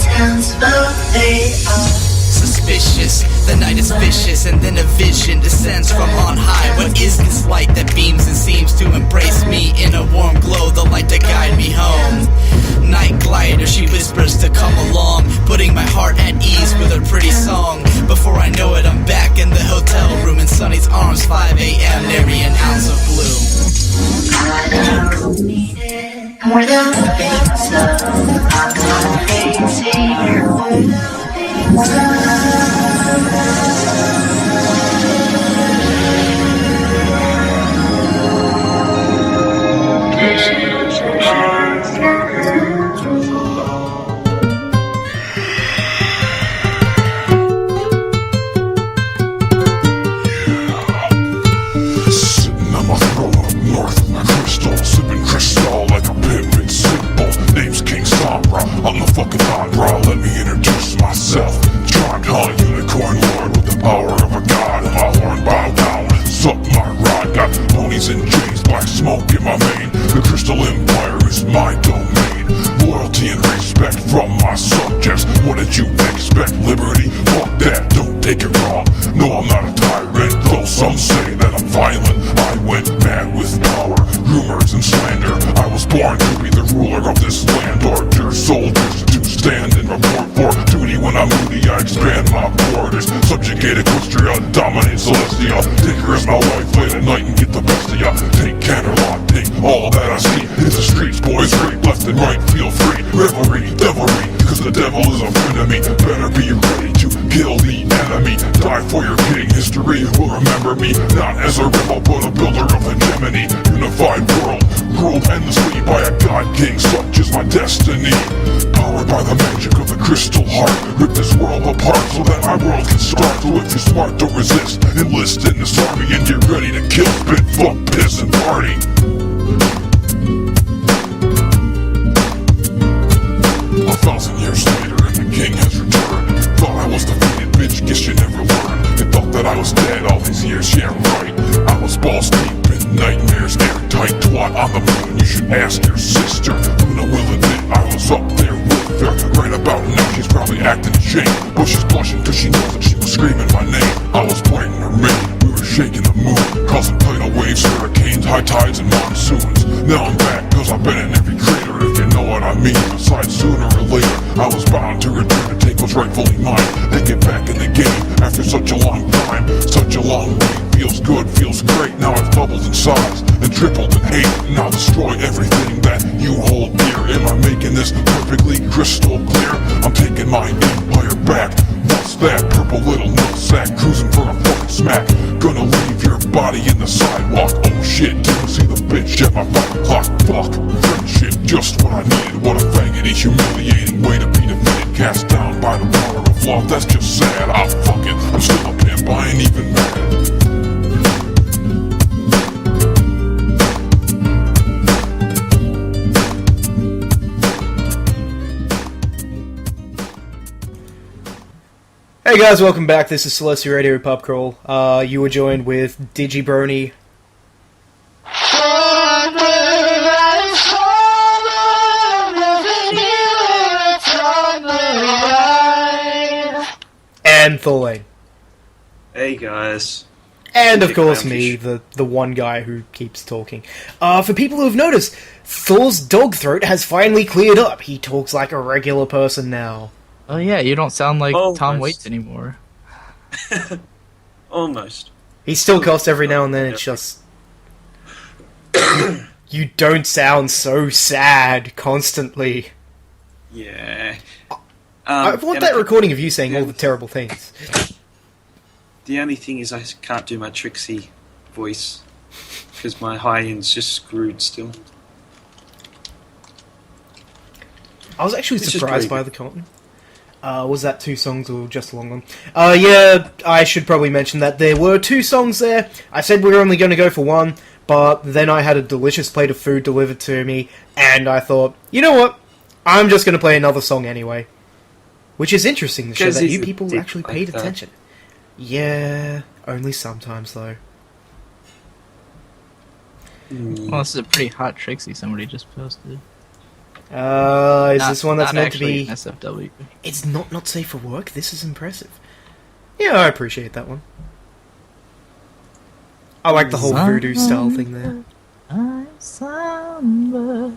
townsfolk, they are
suspicious, the night is vicious, and then a vision descends from on high. What is this light that beams and seems to embrace me in a warm glow, the light to guide me home? Night glider, she whispers to come along, putting my heart at ease with her pretty song. Before I know it, I'm back in the hotel room in Sunny's arms, 5 a.m., nary an ounce of gloom.
I don't need it more than a bit, so I'm not crazy.
Sitting on my throne up north with my crystal, sipping crystal like a pimpin' simple. Name's King Sombra, I'm the fucking Andra. Let me introduce myself. Charmed hunt, unicorn lord with the power of a god. And my horn bow down, suck my rod. Got ponies and chains, black smoke in my mane. The crystal empire is my domain. Loyalty and respect from my subjects. What did you expect? Liberty? Fuck that, don't take it wrong. No, I'm not a tyrant, though some say that I'm violent. I went mad with power, rumors and slander. I was born to be the ruler of this land. Order soldiers to stand and report for duty. When I'm moody, I expand my borders. Subjugate Equestria, dominate Celestia. Take her as my wife late at night and get the best of ya. Take Canterlot, take all that I see. Hit the streets, boys, rape left and right, feel free. Revelry, devilry, cause the devil is a friend of me. Better be ready to kill the enemy. Die for your king, history will remember me. Not as a rebel, but a builder of hegemony. Unified world, ruled endlessly by a god king, such is my destiny. Powered by the magic of the crystal heart, rip this world apart so that my world can start. So if you're smart, don't resist, enlist in this army and get ready to kill, spit, fuck, piss, and party. 1,000 years later and the king has returned. Thought I was defeated, bitch, guess you never learned. You thought that I was dead all these years, yeah right. I was balls deep in nightmares, airtight twat on the moon. You should ask your sister. Luna will admit I was up there with her. Right about now she's probably acting ashamed, but she's blushing cause she knows that she was screaming my name. I was biting her mane, we were shaking the moon, causing tidal waves, hurricanes, high tides and monsoons. Now I'm back cause I've been in every crater, if you know what I mean. Besides, sooner or later I was bound to return to take what's rightfully mine and get back in the game after such a long time. Such a long wait, feels good, feels great. Now I've doubled in size and tripled in hate. Now destroy everything that you hold dear. Am I making this perfectly crystal clear? I'm taking my empire back. What's that? Purple little nutsack cruising for a fucking smack. Gonna leave your body in the sidewalk. Oh shit, didn't see the bitch at my 5 o'clock. Fuck, friendship, just what I needed. What a faggoty, humiliating way to be defeated. Cast down by the power of love, that's just sad. Ah, fuck it, I'm still a pimp, I ain't even mad.
Hey guys, welcome back. This is Celestia Radio Pub Crawl. You were joined with Digibro and Thorlane.
Hey guys.
And of course me, the one guy who keeps talking. For people who have noticed, Thor's dog throat has finally cleared up. He talks like a regular person now.
Oh yeah, you don't sound like Tom Waits anymore.
Almost.
He still coughs every now and then, it's just... You don't sound so sad constantly.
Yeah.
I want that recording of you saying all the terrible things.
The only thing is I can't do my Trixie voice, because my high end's just screwed still.
I was actually surprised by the content. Was that 2 songs or just a long one? Yeah, I should probably mention that there were 2 songs there. I said we were only going to go for one, but then I had a delicious plate of food delivered to me, and I thought, you know what? I'm just going to play another song anyway. Which is interesting to show that you people actually paid attention. Yeah, only sometimes though.
Well, this is a pretty hot Trixie somebody just posted.
Is this one that's meant to be...
SFW.
It's not safe for work? This is impressive. Yeah, I appreciate that one. I like the whole voodoo style thing there.
I'm somber.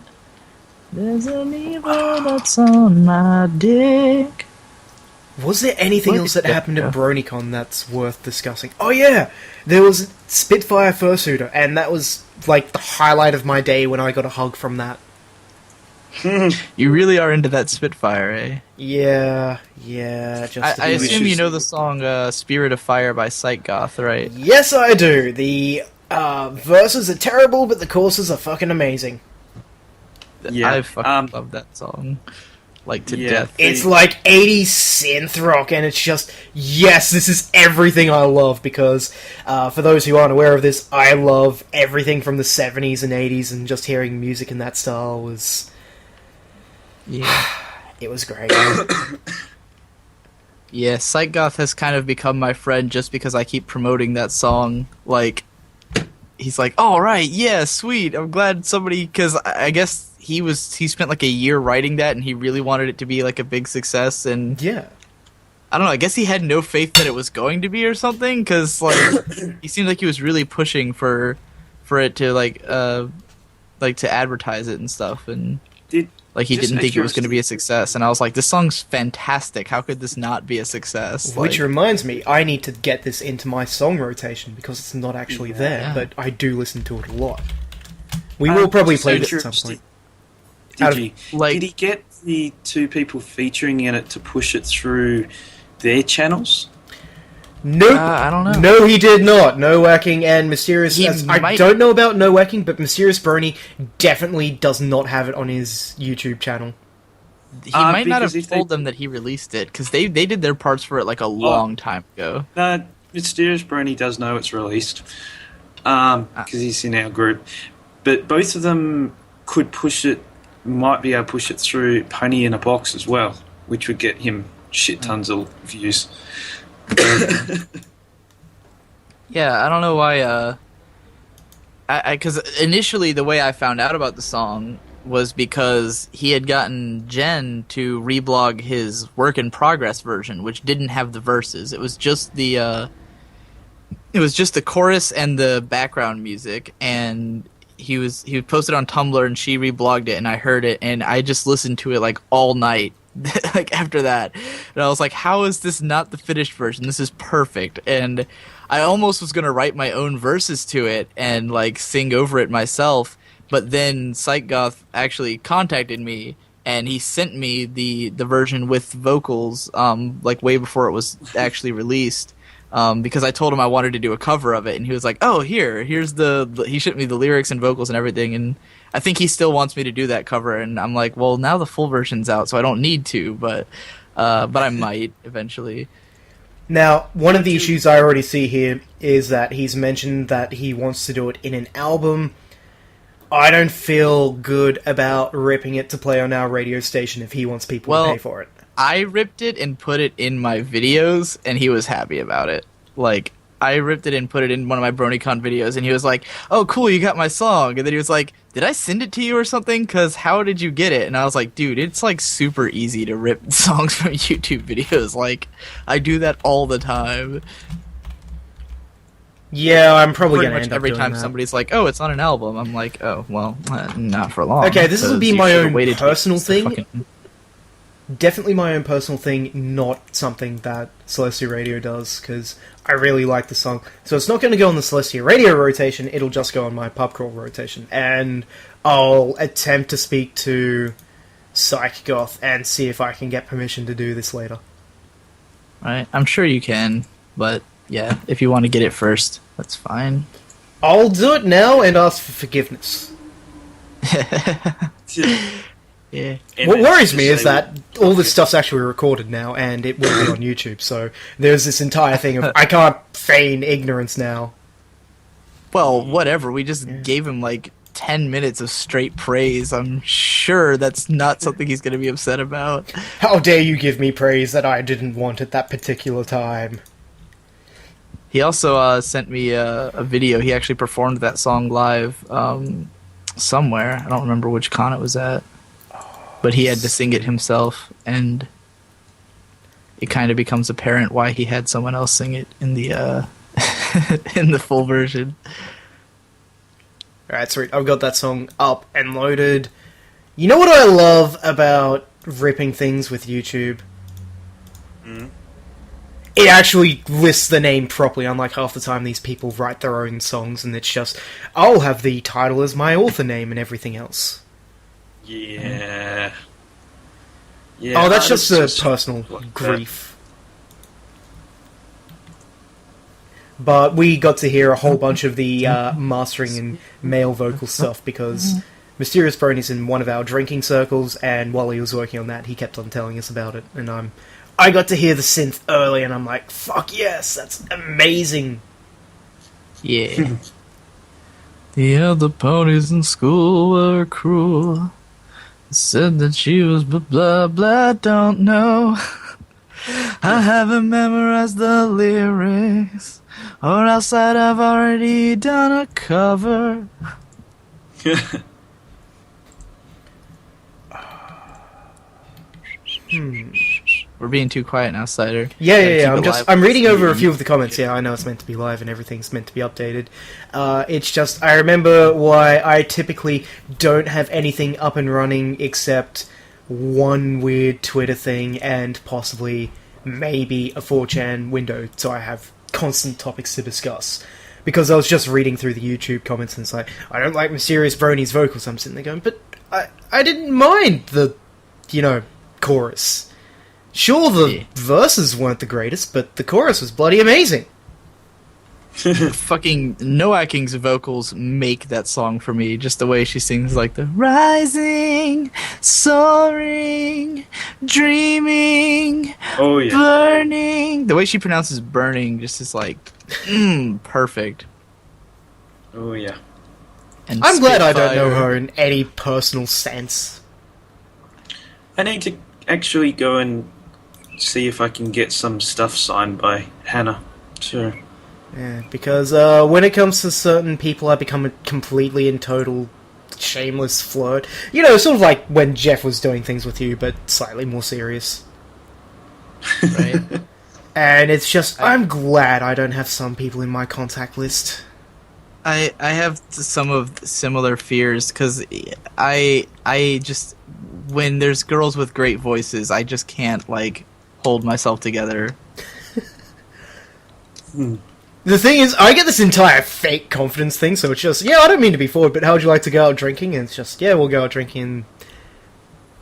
There's an evil that's on my dick.
Was there anything else that happened at BronyCon that's worth discussing? Oh yeah! There was Spitfire Fursuiter, and that was, like, the highlight of my day when I got a hug from that.
You really are into that Spitfire, eh?
Yeah, just...
I assume you know the song Spirit of Fire by Psychgoth, right?
Yes, I do! The verses are terrible, but the choruses are fucking amazing.
Yeah,
I fucking love that song. Like, to death.
It's like 80s synth rock, and it's just, yes, this is everything I love, because, for those who aren't aware of this, I love everything from the 70s and 80s, and just hearing music in that style was...
Yeah.
It was great.
Yeah, Psychgoth has kind of become my friend just because I keep promoting that song. Like, he's like, all right, yeah, sweet, I'm glad somebody... Because I guess... He spent like a year writing that, and he really wanted it to be like a big success. And
yeah,
I don't know. I guess he had no faith that it was going to be or something, because like he seemed like he was really pushing for it to like to advertise it and stuff. And like he didn't think it was going to be a success. And I was like, this song's fantastic. How could this not be a success?
Which reminds me, I need to get this into my song rotation because it's not actually there, but I do listen to it a lot. We will probably play it at some point.
Did he get the two people featuring in it to push it through their channels?
Nope.
I don't know.
No, he did not. No Whacking and Mysterious... I don't know about No Whacking, but Mysterious Brony definitely does not have it on his YouTube channel.
He might not have told them that he released it, because they did their parts for it like a long time ago.
No, Mysterious Brony does know it's released, because he's in our group. But both of them could push it, might be able to push it through Pony in a Box as well, which would get him shit tons of views.
Yeah, I don't know why, because initially the way I found out about the song was because he had gotten Jen to reblog his work in progress version, which didn't have the verses. It was just the chorus and the background music, and he posted on Tumblr, and she reblogged it, and I heard it, and I just listened to it like all night, like after that, and I was like, how is this not the finished version? This is perfect. And I almost was gonna write my own verses to it and like sing over it myself, but then Psychgoth actually contacted me, and he sent me the version with vocals, like way before it was actually released. Because I told him I wanted to do a cover of it, and he was like, "Oh, here's he shipped me the lyrics and vocals and everything." And I think he still wants me to do that cover, and I'm like, "Well, now the full version's out, so I don't need to, but I might eventually."
Now, one of the issues I already see here is that he's mentioned that he wants to do it in an album. I don't feel good about ripping it to play on our radio station if he wants people to pay for it.
I ripped it and put it in my videos, and he was happy about it. Like, I ripped it and put it in one of my BronyCon videos, and he was like, "Oh, cool, you got my song." And then he was like, "Did I send it to you or something? Because how did you get it?" And I was like, "Dude, it's like super easy to rip songs from YouTube videos. Like, I do that all the time."
Yeah, I'm probably going to end up
every
doing
time
that.
Somebody's like, "Oh, it's on an album," I'm like, "Oh, well, not for long."
Okay, this will be my own personal thing.
Fucking...
Definitely my own personal thing, not something that Celestia Radio does, because I really like the song. So it's not going to go on the Celestia Radio rotation, it'll just go on my pubcrawl rotation. And I'll attempt to speak to Psychgoth and see if I can get permission to do this later.
Right, I'm sure you can, but yeah, if you want to get it first, that's fine.
I'll do it now and ask for forgiveness.
Yeah.
What worries me is that all this stuff's actually recorded now, and it will be on YouTube, so there's this entire thing of, I can't feign ignorance now.
Well, whatever. We just gave him like 10 minutes of straight praise. I'm sure that's not something he's going to be upset about.
How dare you give me praise that I didn't want at that particular time?
He also sent me a video. He actually performed that song live somewhere. I don't remember which con it was at. But he had to sing it himself, and it kind of becomes apparent why he had someone else sing it in the in the full version.
Alright, sweet. I've got that song up and loaded. You know what I love about ripping things with YouTube? It actually lists the name properly, unlike half the time these people write their own songs and it's just, I'll have the title as my author name and everything else.
Yeah.
Oh, that's just a personal grief. But we got to hear a whole bunch of the mastering and male vocal stuff because Mysterious Brony's in one of our drinking circles, and while he was working on that, he kept on telling us about it, and I got to hear the synth early, and I'm like, fuck yes, that's amazing.
Yeah. The other ponies in school were cruel. Said that she was blah blah blah, don't know. I haven't memorized the lyrics, or else I'd have already done a cover. We're being too quiet now, Cider.
Yeah. I'm reading over a few of the comments. Yeah, I know it's meant to be live and everything's meant to be updated. It's just, I remember why I typically don't have anything up and running except one weird Twitter thing and possibly maybe a 4chan window, so I have constant topics to discuss. Because I was just reading through the YouTube comments and it's like, I don't like Mysterious Brony's vocals. I'm sitting there going, but I didn't mind the, chorus. Sure, the verses weren't the greatest, but the chorus was bloody amazing.
Fucking Noah King's vocals make that song for me. Just the way she sings, like the rising, soaring, dreaming, burning. The way she pronounces burning just is like, perfect.
Oh yeah.
And
I'm glad I don't know her in any personal sense.
I need to actually go and see if I can get some stuff signed by Hannah, too.
Yeah, because when it comes to certain people, I become a completely and total shameless flirt. Sort of like when Jeff was doing things with you, but slightly more serious.
Right.
And it's just, I'm glad I don't have some people in my contact list.
I have some of similar fears, because I just, when there's girls with great voices, I just can't, hold myself together.
The thing is, I get this entire fake confidence thing, so it's just, I don't mean to be forward, but how would you like to go out drinking? And it's just, we'll go out drinking.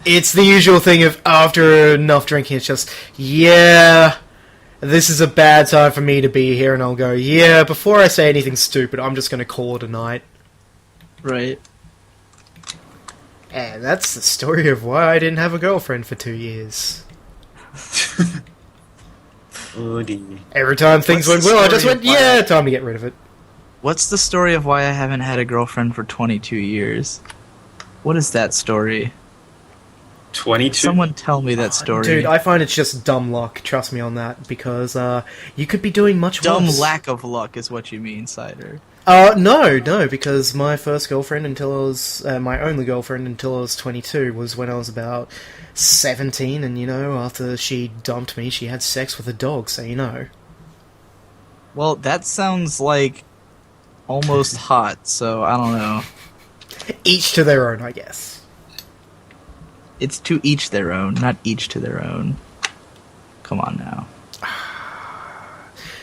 It's the usual thing of, after enough drinking, it's just, this is a bad time for me to be here, and I'll go, before I say anything stupid, I'm just going to call it a night.
Right.
And that's the story of why I didn't have a girlfriend for 2 years. Every time things went well, I just went, time to get rid of it.
What's the story of why I haven't had a girlfriend for 22 years? What is that story?
22?
Someone tell me that story.
Dude, I find it's just dumb luck, trust me on that, because you could be doing much
worse.
Dumb
lack of luck is what you mean, Cider.
No, because my first girlfriend until I was, my only girlfriend until I was 22 was when I was about 17, and after she dumped me, she had sex with a dog, so
Well, that sounds like almost hot, so I don't know.
Each to their own, I guess.
It's to each their own, not each to their own. Come on now.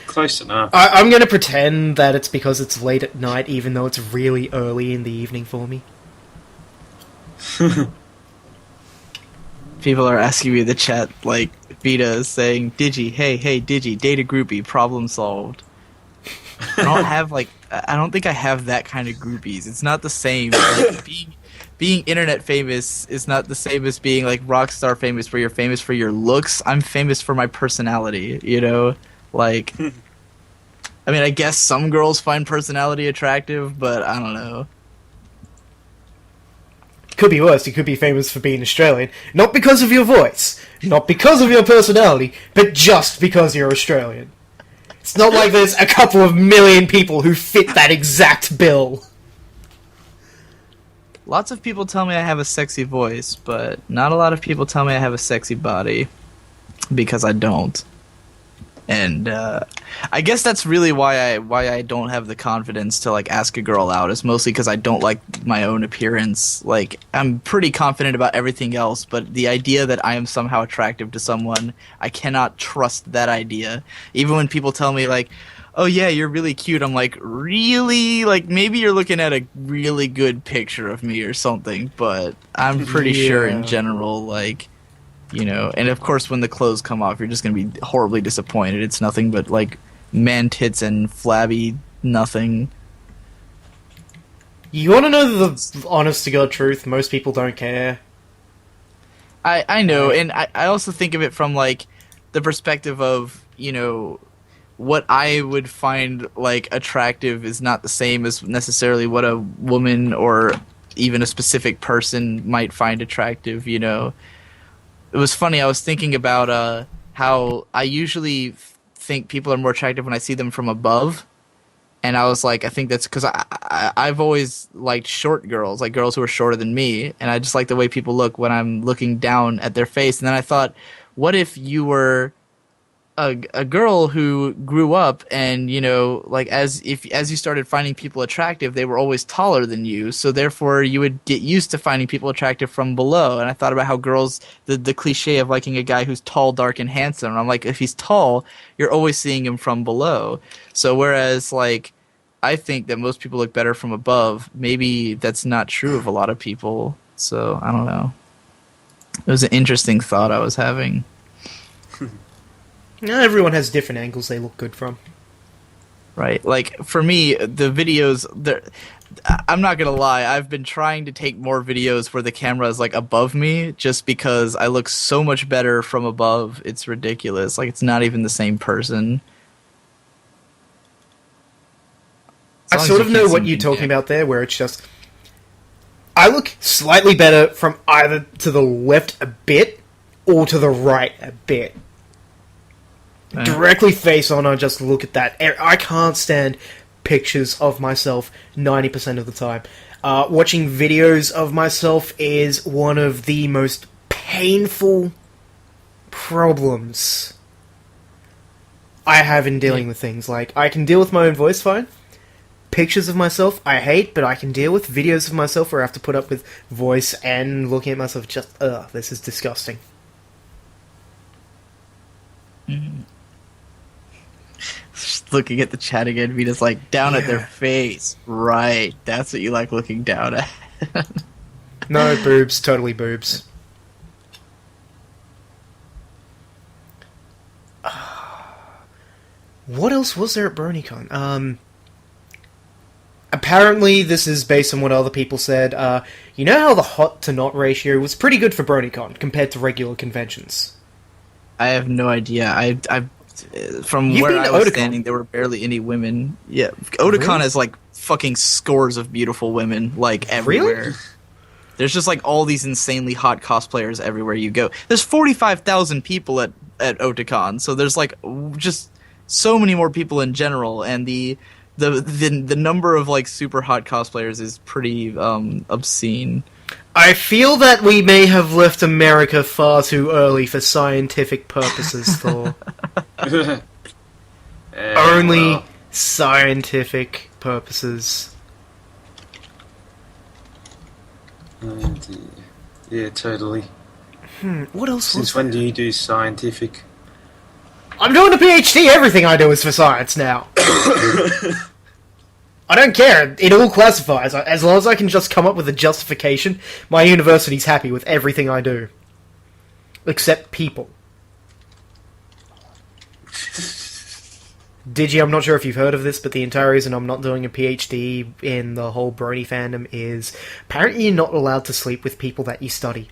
Close enough.
I'm going to pretend that it's because it's late at night, even though it's really early in the evening for me.
People are asking me in the chat, Vita is saying, Digi, hey, Digi, data groupie, problem solved. I don't think I have that kind of groupies. It's not the same. Being internet famous is not the same as being, rockstar famous, where you're famous for your looks. I'm famous for my personality, I I mean, I guess some girls find personality attractive, but I don't know.
Could be worse. You could be famous for being Australian. Not because of your voice, not because of your personality, but just because you're Australian. It's not like there's a couple of million people who fit that exact bill.
Lots of people tell me I have a sexy voice, but not a lot of people tell me I have a sexy body, because I don't. And I guess that's really why I don't have the confidence to like ask a girl out. It's mostly because I don't like my own appearance. Like, I'm pretty confident about everything else, but the idea that I am somehow attractive to someone, I cannot trust that idea. Even when people tell me like, "Oh yeah, you're really cute," I'm like, really? Like, maybe you're looking at a really good picture of me or something, but I'm pretty sure in general, like, you know, and of course when the clothes come off, you're just going to be horribly disappointed. It's nothing but, like, man tits and flabby nothing.
You want to know the honest-to-God truth? Most people don't care.
I know, and I also think of it from, like, the perspective of, you know, what I would find, like, attractive is not the same as necessarily what a woman or even a specific person might find attractive, you know. It was funny, I was thinking about how I usually think people are more attractive when I see them from above. And I was like, I think that's because I've always liked short girls, like girls who are shorter than me. And I just like the way people look when I'm looking down at their face. And then I thought, what if you were a girl who grew up and, you know, like as you started finding people attractive, they were always taller than you, so therefore you would get used to finding people attractive from below. And I thought about how girls, the cliche of liking a guy who's tall, dark, and handsome. And I'm like, if he's tall, you're always seeing him from below. So whereas, like, I think that most people look better from above, maybe that's not true of a lot of people. So I don't know. It was an interesting thought I was having.
Everyone has different angles they look good from.
Right. Like, for me, the videos, I'm not going to lie, I've been trying to take more videos where the camera is, like, above me, just because I look so much better from above. It's ridiculous. Like, it's not even the same person.
I sort of know what you're talking about there, where it's just... I look slightly better from either to the left a bit, or to the right a bit. Directly face on, I just look at that. I can't stand pictures of myself 90% of the time. Watching videos of myself is one of the most painful problems I have in dealing with things. Like, I can deal with my own voice fine. Pictures of myself I hate, but I can deal with videos of myself where I have to put up with voice and looking at myself just, this is disgusting.
Mm-hmm. Just looking at the chat again, Vita's like, down at their face. Right, that's what you like looking down at.
No, boobs, totally boobs. What else was there at BronyCon? Apparently, this is based on what other people said. You know how the hot to not ratio was pretty good for BronyCon compared to regular conventions?
I have no idea. From
You've
where
been to
I was
Otakon.
standing, there were barely any women. Yeah, Otakon
Really?
has like fucking scores of beautiful women, like everywhere.
Really?
There's just like all these insanely hot cosplayers everywhere you go. There's 45,000 people at Otakon, so there's like just so many more people in general, and the number of like super hot cosplayers is pretty obscene.
I feel that we may have left America far too early for scientific purposes, Thor. Only scientific purposes.
Oh, dear. Yeah, totally.
What else
Since
was
when do you do scientific?
I'm doing a PhD, everything I do is for science now. I don't care, it all classifies. As long as I can just come up with a justification, my university's happy with everything I do. Except people. Digi, I'm not sure if you've heard of this, but the entire reason I'm not doing a PhD in the whole Brony fandom is apparently you're not allowed to sleep with people that you study.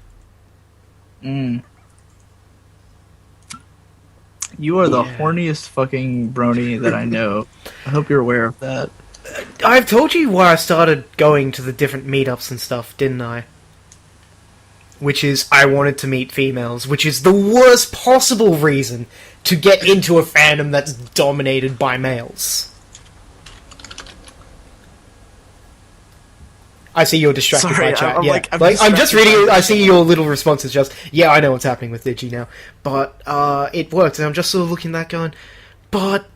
You are the horniest fucking brony that I know. I hope you're aware of that.
I've told you why I started going to the different meetups and stuff, didn't I? Which is, I wanted to meet females, which is the worst possible reason to get into a fandom that's dominated by males. I see you're distracted
Sorry,
by chat.
I'm
I'm just reading. I see your little responses. Just I know what's happening with Digi now, but it worked, and I'm just sort of looking at that, going, but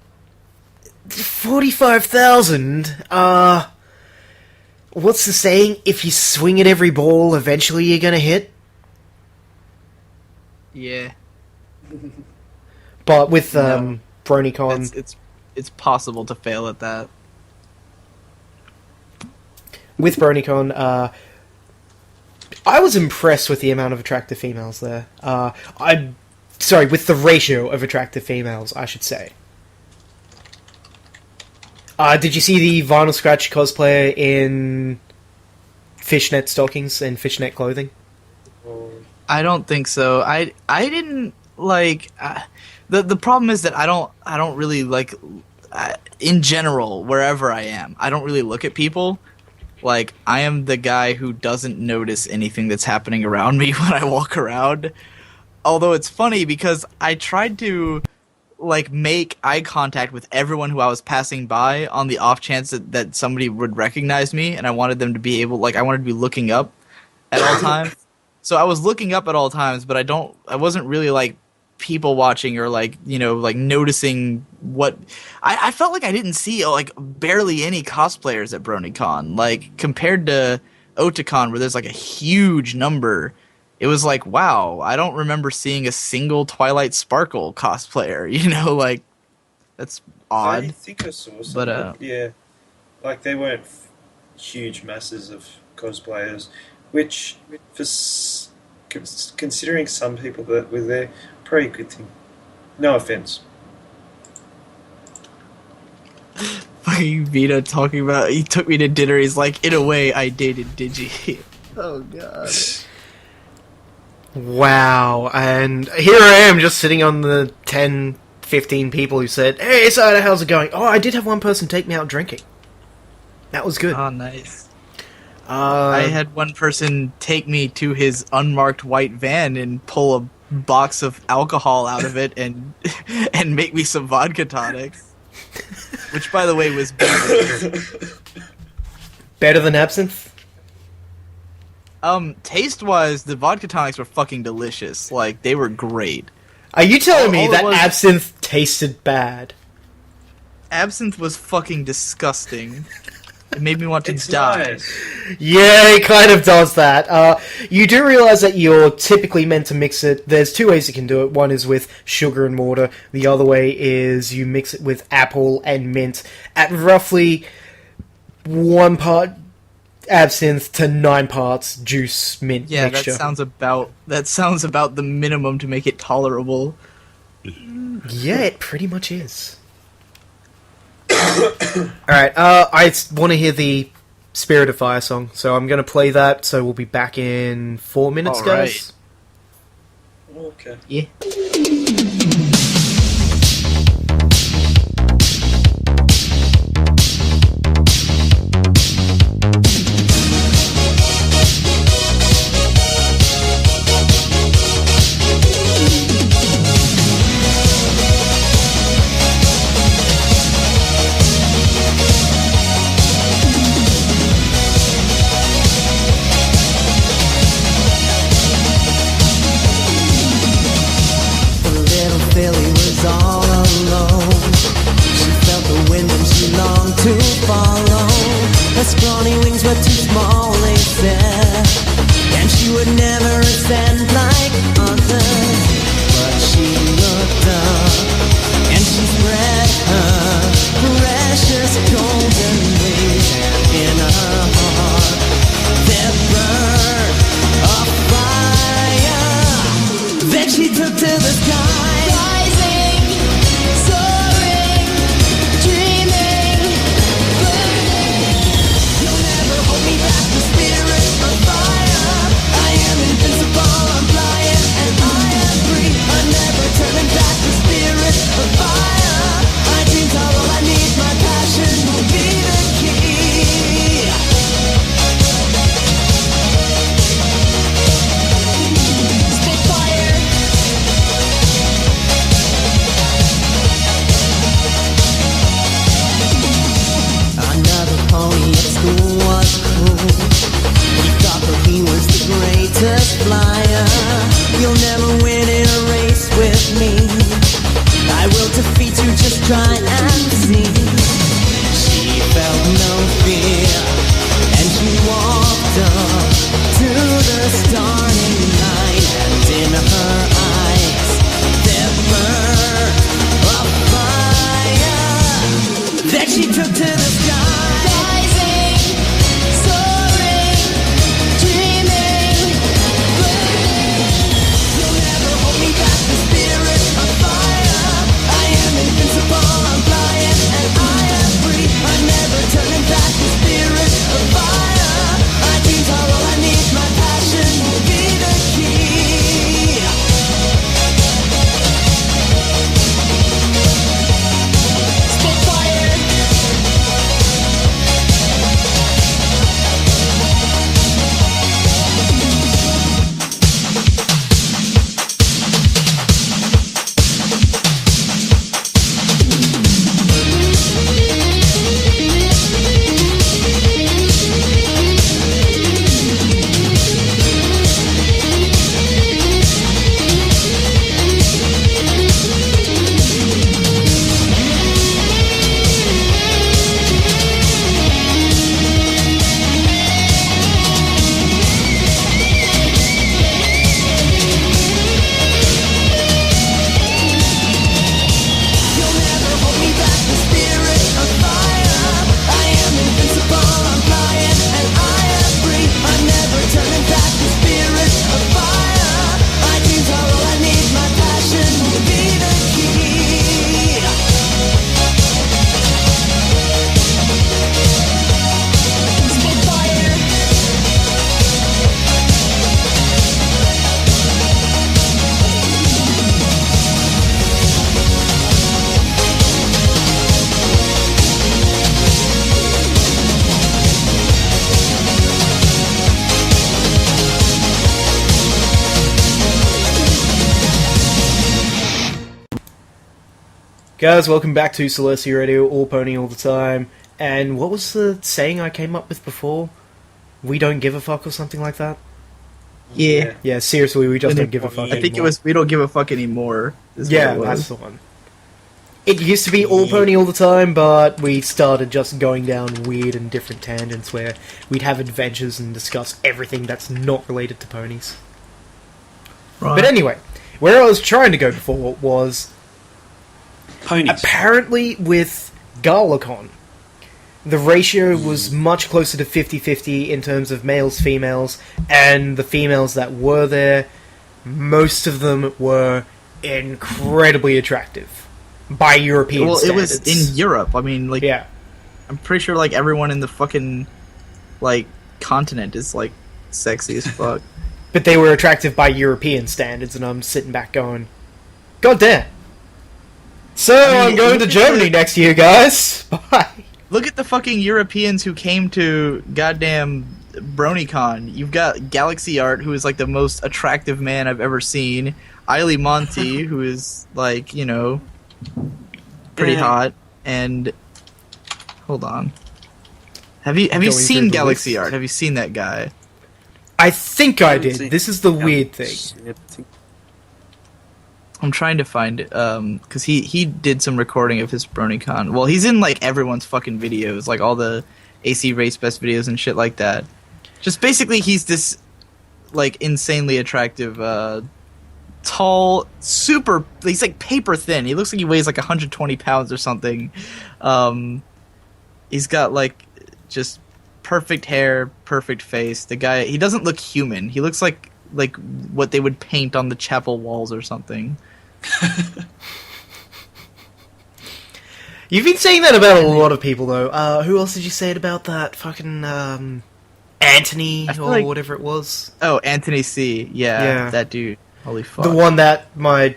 45,000. What's the saying? If you swing at every ball, eventually you're gonna hit.
Yeah.
But with BronyCon,
it's possible to fail at that.
With BronyCon, I was impressed with the amount of attractive females there. With the ratio of attractive females, I should say. Did you see the Vinyl Scratch cosplayer in fishnet stockings and fishnet clothing?
I don't think so. I didn't like. The problem is that I don't really like. In general, wherever I am, I don't really look at people. Like, I am the guy who doesn't notice anything that's happening around me when I walk around. Although it's funny because I tried to, like, make eye contact with everyone who I was passing by on the off chance that somebody would recognize me, and I wanted them to be able, like, I wanted to be looking up at all times. So I was looking up at all times, but I wasn't really, like, people watching or, like, you know, like, noticing what... I felt like I didn't see, like, barely any cosplayers at BronyCon. Like, compared to Otakon, where there's, like, a huge number, it was like, wow, I don't remember seeing a single Twilight Sparkle cosplayer, you know, like, that's odd.
I think I saw some,
but
yeah, like, they weren't huge masses of cosplayers, which, for considering some people that were there, pretty good thing. No offense.
Fucking Vito talking about, he took me to dinner, he's like, in a way, I dated Digi. Oh, God.
Wow, and here I am just sitting on the 10, 15 people who said, hey, Cider, how's it going? Oh, I did have one person take me out drinking. That was good.
Oh, nice. I had one person take me to his unmarked white van and pull a box of alcohol out of it and make me some vodka tonics. Which, by the way, was better.
Better than absinthe?
Taste-wise, the vodka tonics were fucking delicious. Like, they were great.
Are you telling me that absinthe tasted bad?
Absinthe was fucking disgusting. It made me want to die.
Nice.
Yeah, it kind of does that. You do realize that you're typically meant to mix it. There's two ways you can do it. One is with sugar and water. The other way is you mix it with apple and mint at roughly 1 part absinthe to 9 parts juice mint mixture.
Yeah, that sounds about the minimum to make it tolerable.
Yeah, it pretty much is. Alright, I want to hear the Spirit of Fire song, so I'm going to play that, so we'll be back in 4 minutes,
All
guys.
Right.
Okay.
Yeah.
Scrawny wings were too small, they said, and she would never ascend like others. But she looked up, and she spread her precious golden wings, and in her heart there burned a fire that she took to the sky. Rising, soaring, dreaming, burning. You'll never hold me try and see. She felt no fear, and she walked up to the starting line, and in her eyes there burned a fire that she took to the sky. Rising, soaring, dreaming, burning. You'll never hold me back, the spirit of fire. I am invincible, I'm flying, and I am free. I'm never turning back, the spirit of fire. My dreams are all I need, my passion will be the key. Spitfire. You'll never hold me back, the spirit of fire. I am invincible, I'm flying, and I am free. I'm never turning back, the spirit of fire. My dreams are all I need, my passion will be the key. Spitfire.
Guys, welcome back to Celestia Radio, all pony all the time. And what was the saying I came up with before? We don't give a fuck or something like that?
Yeah.
Yeah, seriously, we just don't give a fuck
I think it
anymore.
was we don't give a fuck anymore. Is what
Yeah,
it was.
that's the one. It used to be all pony all the time, but we started just going down weird and different tangents where we'd have adventures and discuss everything that's not related to ponies.
Right.
But anyway, where I was trying to go before was
Ponies.
apparently with Garlicon, the ratio was much closer to 50-50 in terms of males, females, and the females that were there, most of them were incredibly attractive by European
Well,
standards.
it was in Europe. I mean, like,
Yeah.
I'm pretty sure like everyone in the fucking like continent is like sexy as fuck.
But they were attractive by European standards, and I'm sitting back going, God damn. So, I'm going to Germany next year, guys. Bye.
Look at the fucking Europeans who came to goddamn BronyCon. You've got Galaxy Art, who is like the most attractive man I've ever seen. Eiley Monty, who is like, you know, pretty hot. And hold on, have you
Going
seen
through the
Galaxy
list.
Art? Have you seen that guy?
I think I did. This is the weird thing.
I'm trying to find it, because he did some recording of his BronyCon. Well, he's in, like, everyone's fucking videos, like, all the AC Race Best videos and shit like that. Just basically, he's this, like, insanely attractive, tall, super, he's, like, paper thin. He looks like he weighs, like, 120 pounds or something. He's got, like, just perfect hair, perfect face. The guy, he doesn't look human. He looks like what they would paint on the chapel walls or something.
You've been saying that about a lot of people, though. Who else did you say it about? That fucking, Anthony,
I feel
or
like-
whatever it was?
Oh, Anthony C. Yeah,
Yeah.
that dude. Holy fuck.
The one that my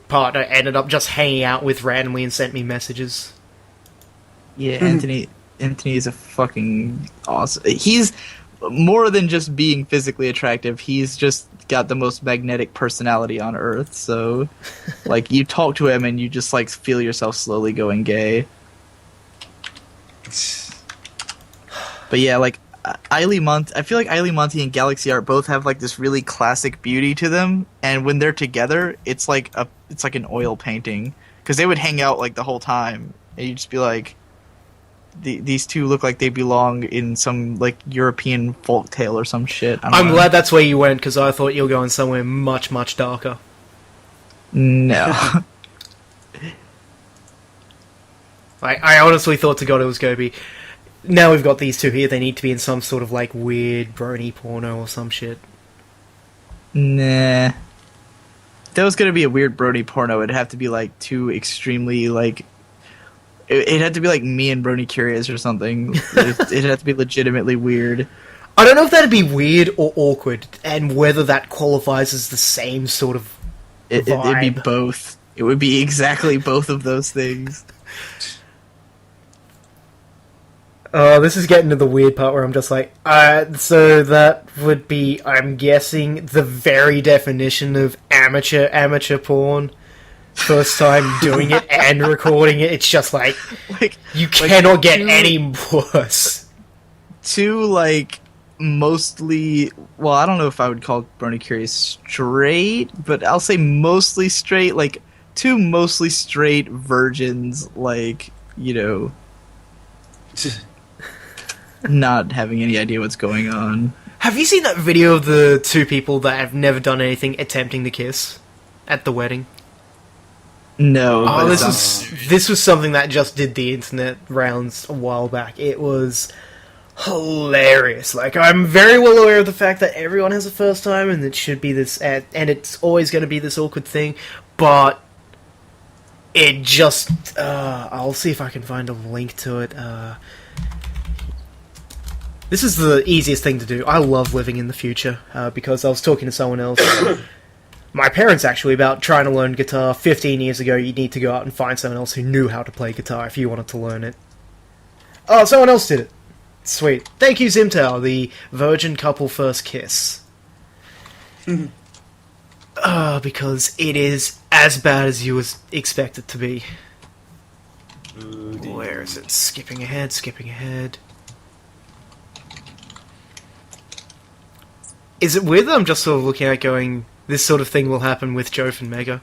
partner ended up just hanging out with randomly and sent me messages.
Yeah, Anthony is a fucking awesome. He's more than just being physically attractive. He's just got the most magnetic personality on Earth. So, like, you talk to him and you just like feel yourself slowly going gay. But yeah, like Eiley Monty, I feel like Eiley Monty and Galaxy Art both have like this really classic beauty to them, and when they're together, it's like an oil painting. because they would hang out like the whole time, and you'd just be like, these two look like they belong in some like European folk tale or some shit.
I'm glad that's where you went, because I thought you were going somewhere much, much darker.
No.
I honestly thought to God it was going to be... Now we've got these two here, they need to be in some sort of, like, weird brony porno or some shit.
Nah. If that was going to be a weird brony porno, it'd have to be, like, two extremely, like... It'd have to be, like, me and Brony Curious or something. It'd have to be legitimately weird.
I don't know if that'd be weird or awkward, and whether that qualifies as the same sort of vibe.
It'd be both. It would be exactly both of those things.
This is getting to the weird part where I'm just like, so that would be, I'm guessing, the very definition of amateur porn. First time doing it and recording it, it's just like you cannot get any worse.
Two, like, mostly, well, I don't know if I would call Brony Curious straight, but I'll say mostly straight, like, two mostly straight virgins, like, you know... not having any idea what's going on.
Have you seen that video of the two people that have never done anything attempting to kiss at the wedding?
No.
Oh, this was something that just did the internet rounds a while back. It was hilarious. Like, I'm very well aware of the fact that everyone has a first time and it should be this, and it's always going to be this awkward thing, but it just, I'll see if I can find a link to it. This is the easiest thing to do. I love living in the future, because I was talking to someone else, my parents actually, about trying to learn guitar. 15 years ago, you need to go out and find someone else who knew how to play guitar if you wanted to learn it. Oh, someone else did it. Sweet. Thank you, Zimtow, the virgin couple first kiss. Because it is as bad as you was expect it to be. Where is it? Skipping ahead. Is it weird that I'm just sort of looking at it going, this sort of thing will happen with Joph and Mega?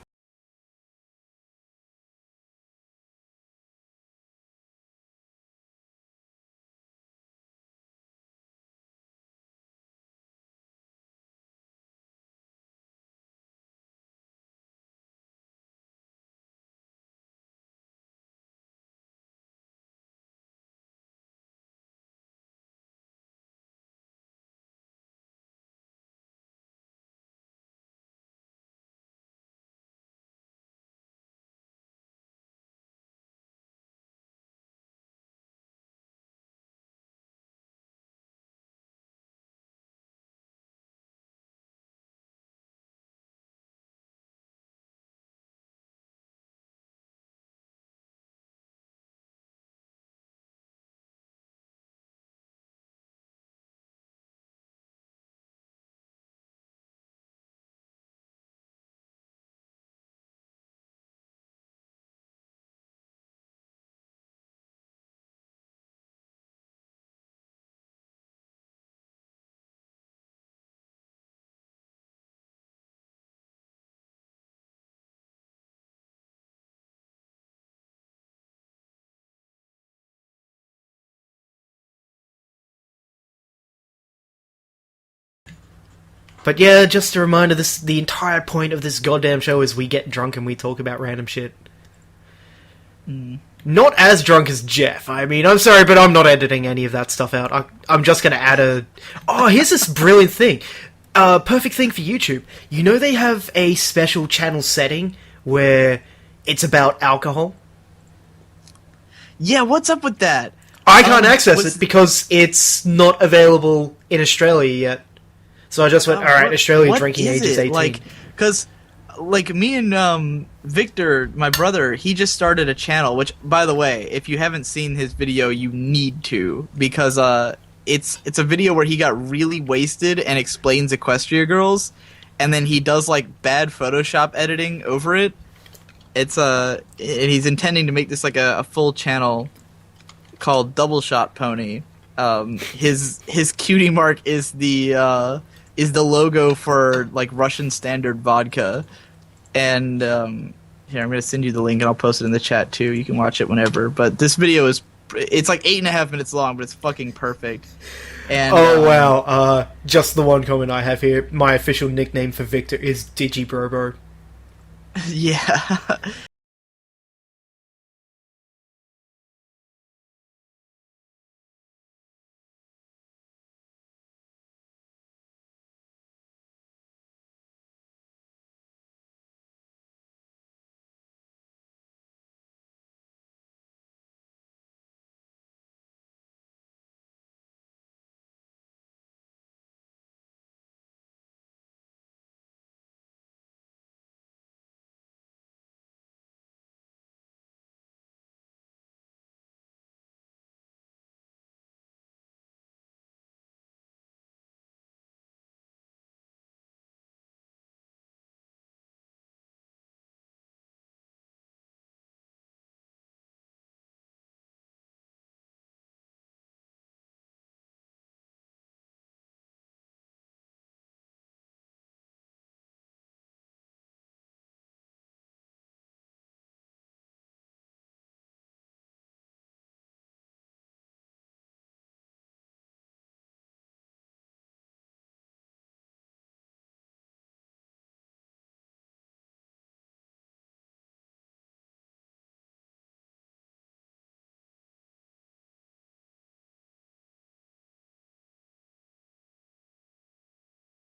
But yeah, just a reminder, the entire point of this goddamn show is we get drunk and we talk about random shit. Not as drunk as Jeff. I mean, I'm sorry, but I'm not editing any of that stuff out. I'm just gonna add a... Oh, here's this brilliant thing. Perfect thing for YouTube. You know they have a special channel setting where it's about alcohol?
Yeah, what's up with that?
I can't access it because it's not available in Australia yet. So I just went, alright, Australia drinking age is 18.
Like, because, like, me and Victor, my brother, he just started a channel, which, by the way, if you haven't seen his video, you need to, because it's a video where he got really wasted and explains Equestria Girls, and then he does, like, bad Photoshop editing over it. It's and he's intending to make this, like, a full channel called Double Shot Pony. His cutie mark is the logo for, like, Russian Standard vodka, and Here, I'm gonna send you the link and I'll post it in the chat too. You can watch it whenever. But this video it's like 8.5 minutes long, but it's fucking perfect. And,
wow, just the one comment I have here. My official nickname for Victor is Digibro.
Yeah.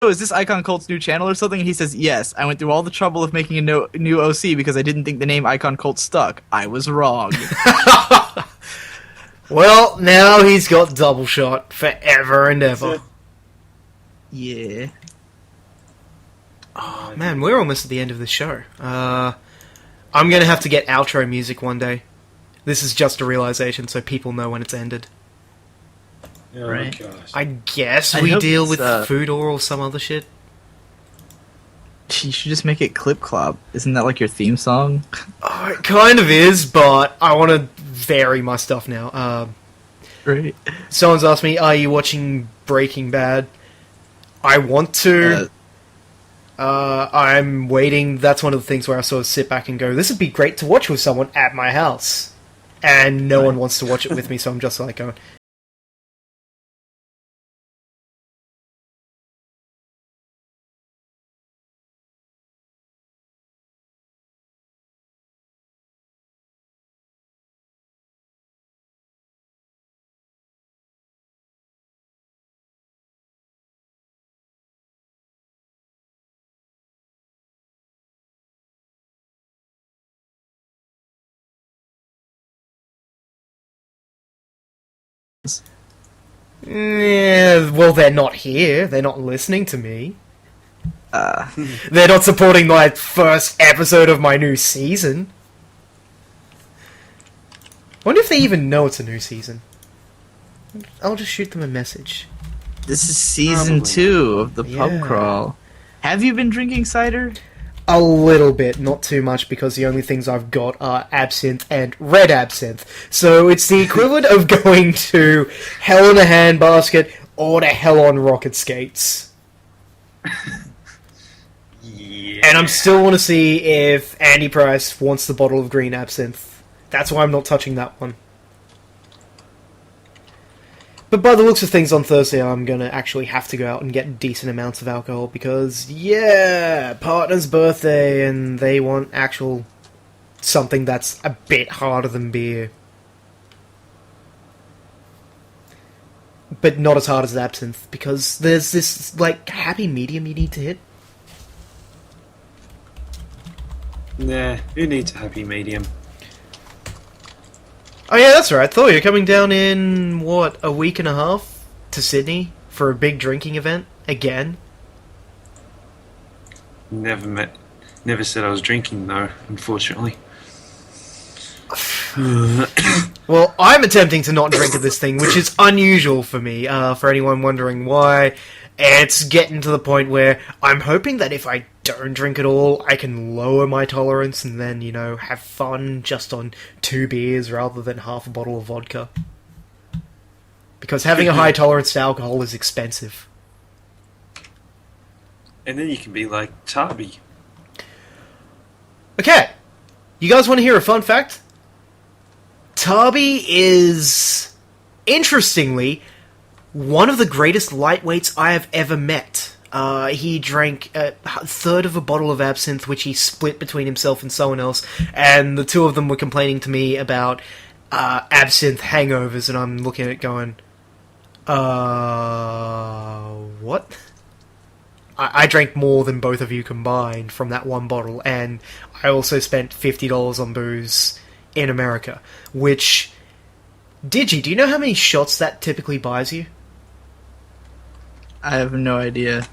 Oh, is this Icon Cult's new channel or something? And he says, yes, I went through all the trouble of making a new OC because I didn't think the name Icon Cult stuck. I was wrong.
Well, now he's got double shot forever and ever.
Yeah.
Oh, man, we're almost at the end of the show. I'm gonna have to get outro music one day. This is just a realization so people know when it's ended.
Oh,
Right.
gosh.
I guess
I
we
hope
deal
it's,
with food or some other shit.
You should just make it Clip Clop. Isn't that like your theme song?
Oh, it kind of is, but I want to vary my stuff now.
Right.
Someone's asked me, are you watching Breaking Bad? I want to. I'm waiting. That's one of the things where I sort of sit back and go, this would be great to watch with someone at my house. And no one wants to watch it with me, so I'm just like going... Yeah, well, they're not here. They're not listening to me. They're not supporting my first episode of my new season. Wonder if they even know it's a new season. I'll just shoot them a message.
This is season 2 of the
Yeah.
pub crawl. Have you been drinking cider?
A little bit, not too much, because the only things I've got are absinthe and red absinthe. So it's the equivalent of going to Hell in a Handbasket or to Hell on Rocket Skates.
Yeah.
And I'm still want to see if Andy Price wants the bottle of green absinthe. That's why I'm not touching that one. But by the looks of things on Thursday, I'm going to actually have to go out and get decent amounts of alcohol because, yeah, partner's birthday and they want actual something that's a bit harder than beer. But not as hard as absinthe because there's this, like, happy medium you need to hit.
Nah, who needs a happy medium?
Oh yeah, that's right. Thor, you're coming down in, what, a week and a half to Sydney for a big drinking event? Again?
Never said I was drinking though, unfortunately.
Well, I'm attempting to not drink at this thing, which is unusual for me, for anyone wondering why. It's getting to the point where I'm hoping that if I don't drink at all, I can lower my tolerance and then, you know, have fun just on 2 beers rather than half a bottle of vodka. Because having a high tolerance to alcohol is expensive.
And then you can be like Tarby.
Okay, You guys want to hear a fun fact? Tabi is, interestingly, one of the greatest lightweights I have ever met. He drank a third of a bottle of absinthe, which he split between himself and someone else, and the two of them were complaining to me about absinthe hangovers, and I'm looking at it going, what? I drank more than both of you combined from that one bottle, and I also spent $50 on booze in America, which... Digi, do you know how many shots that typically buys you?
I have no idea.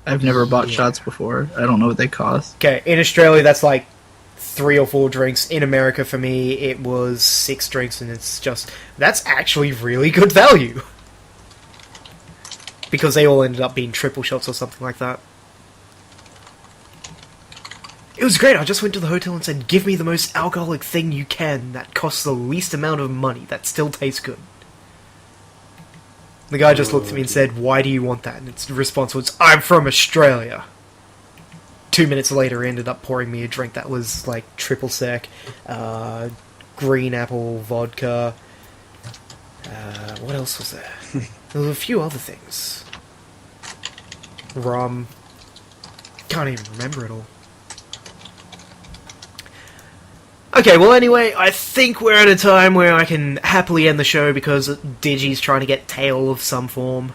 I've never bought shots before. I don't know what they cost.
Okay, in Australia that's like 3 or 4 drinks. In America, for me, it was 6 drinks, and it's just... That's actually really good value. Because they all ended up being triple shots or something like that. It was great. I just went to the hotel and said, give me the most alcoholic thing you can that costs the least amount of money that still tastes good. The guy just looked at me and said, why do you want that? And its response was, I'm from Australia. 2 minutes later, he ended up pouring me a drink that was like triple sec, green apple vodka. What else was there? There were a few other things. Rum. Can't even remember it all. Okay, well anyway, I think we're at a time where I can happily end the show because Digi's trying to get tail of some form.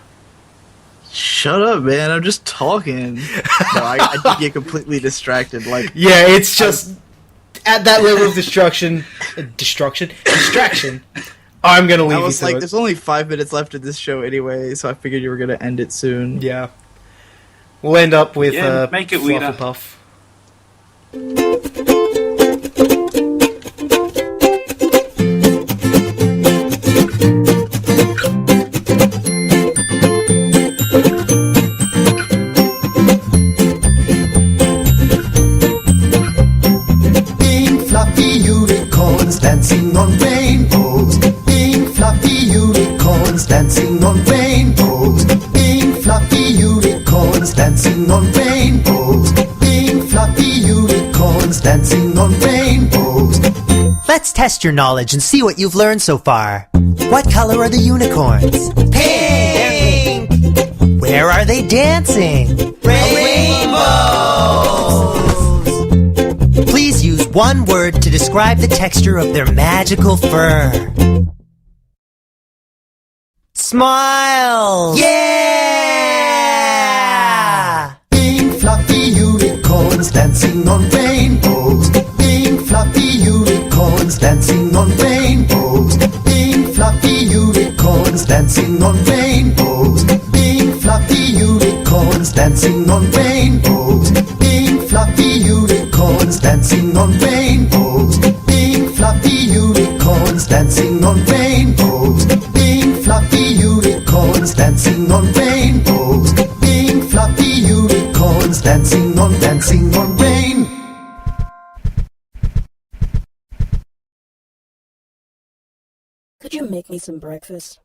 Shut up, man. I'm just talking. No, I did get completely distracted. Like,
yeah, it's just... At that level of distraction, I'm gonna leave
I was
you to
like,
it.
there's only 5 minutes left of this show anyway, so I figured you were gonna end it soon.
Yeah. We'll end up with
make it
Fluff
weirder.
and Puff.
Pink fluffy unicorns dancing on rainbows. Pink fluffy unicorns dancing on rainbows. Pink fluffy unicorns dancing on rainbows. Pink fluffy unicorns dancing on rainbows.
Let's test your knowledge and see what you've learned so far. What color are the unicorns? Pink! Where are they dancing? Rainbows! Please use one word to describe the texture of their magical fur. Smile! Yeah!
Pink fluffy unicorns dancing on rainbows. Pink fluffy unicorns dancing on rainbows. Pink fluffy unicorns dancing on rainbows. Pink fluffy unicorns dancing on rainbows. Pink fluffy unicorns dancing on rainbows. Pink fluffy unicorns dancing on rainbows. Pink fluffy unicorns dancing on rainbows. Pink fluffy unicorns dancing on rain.
Could you make me some breakfast?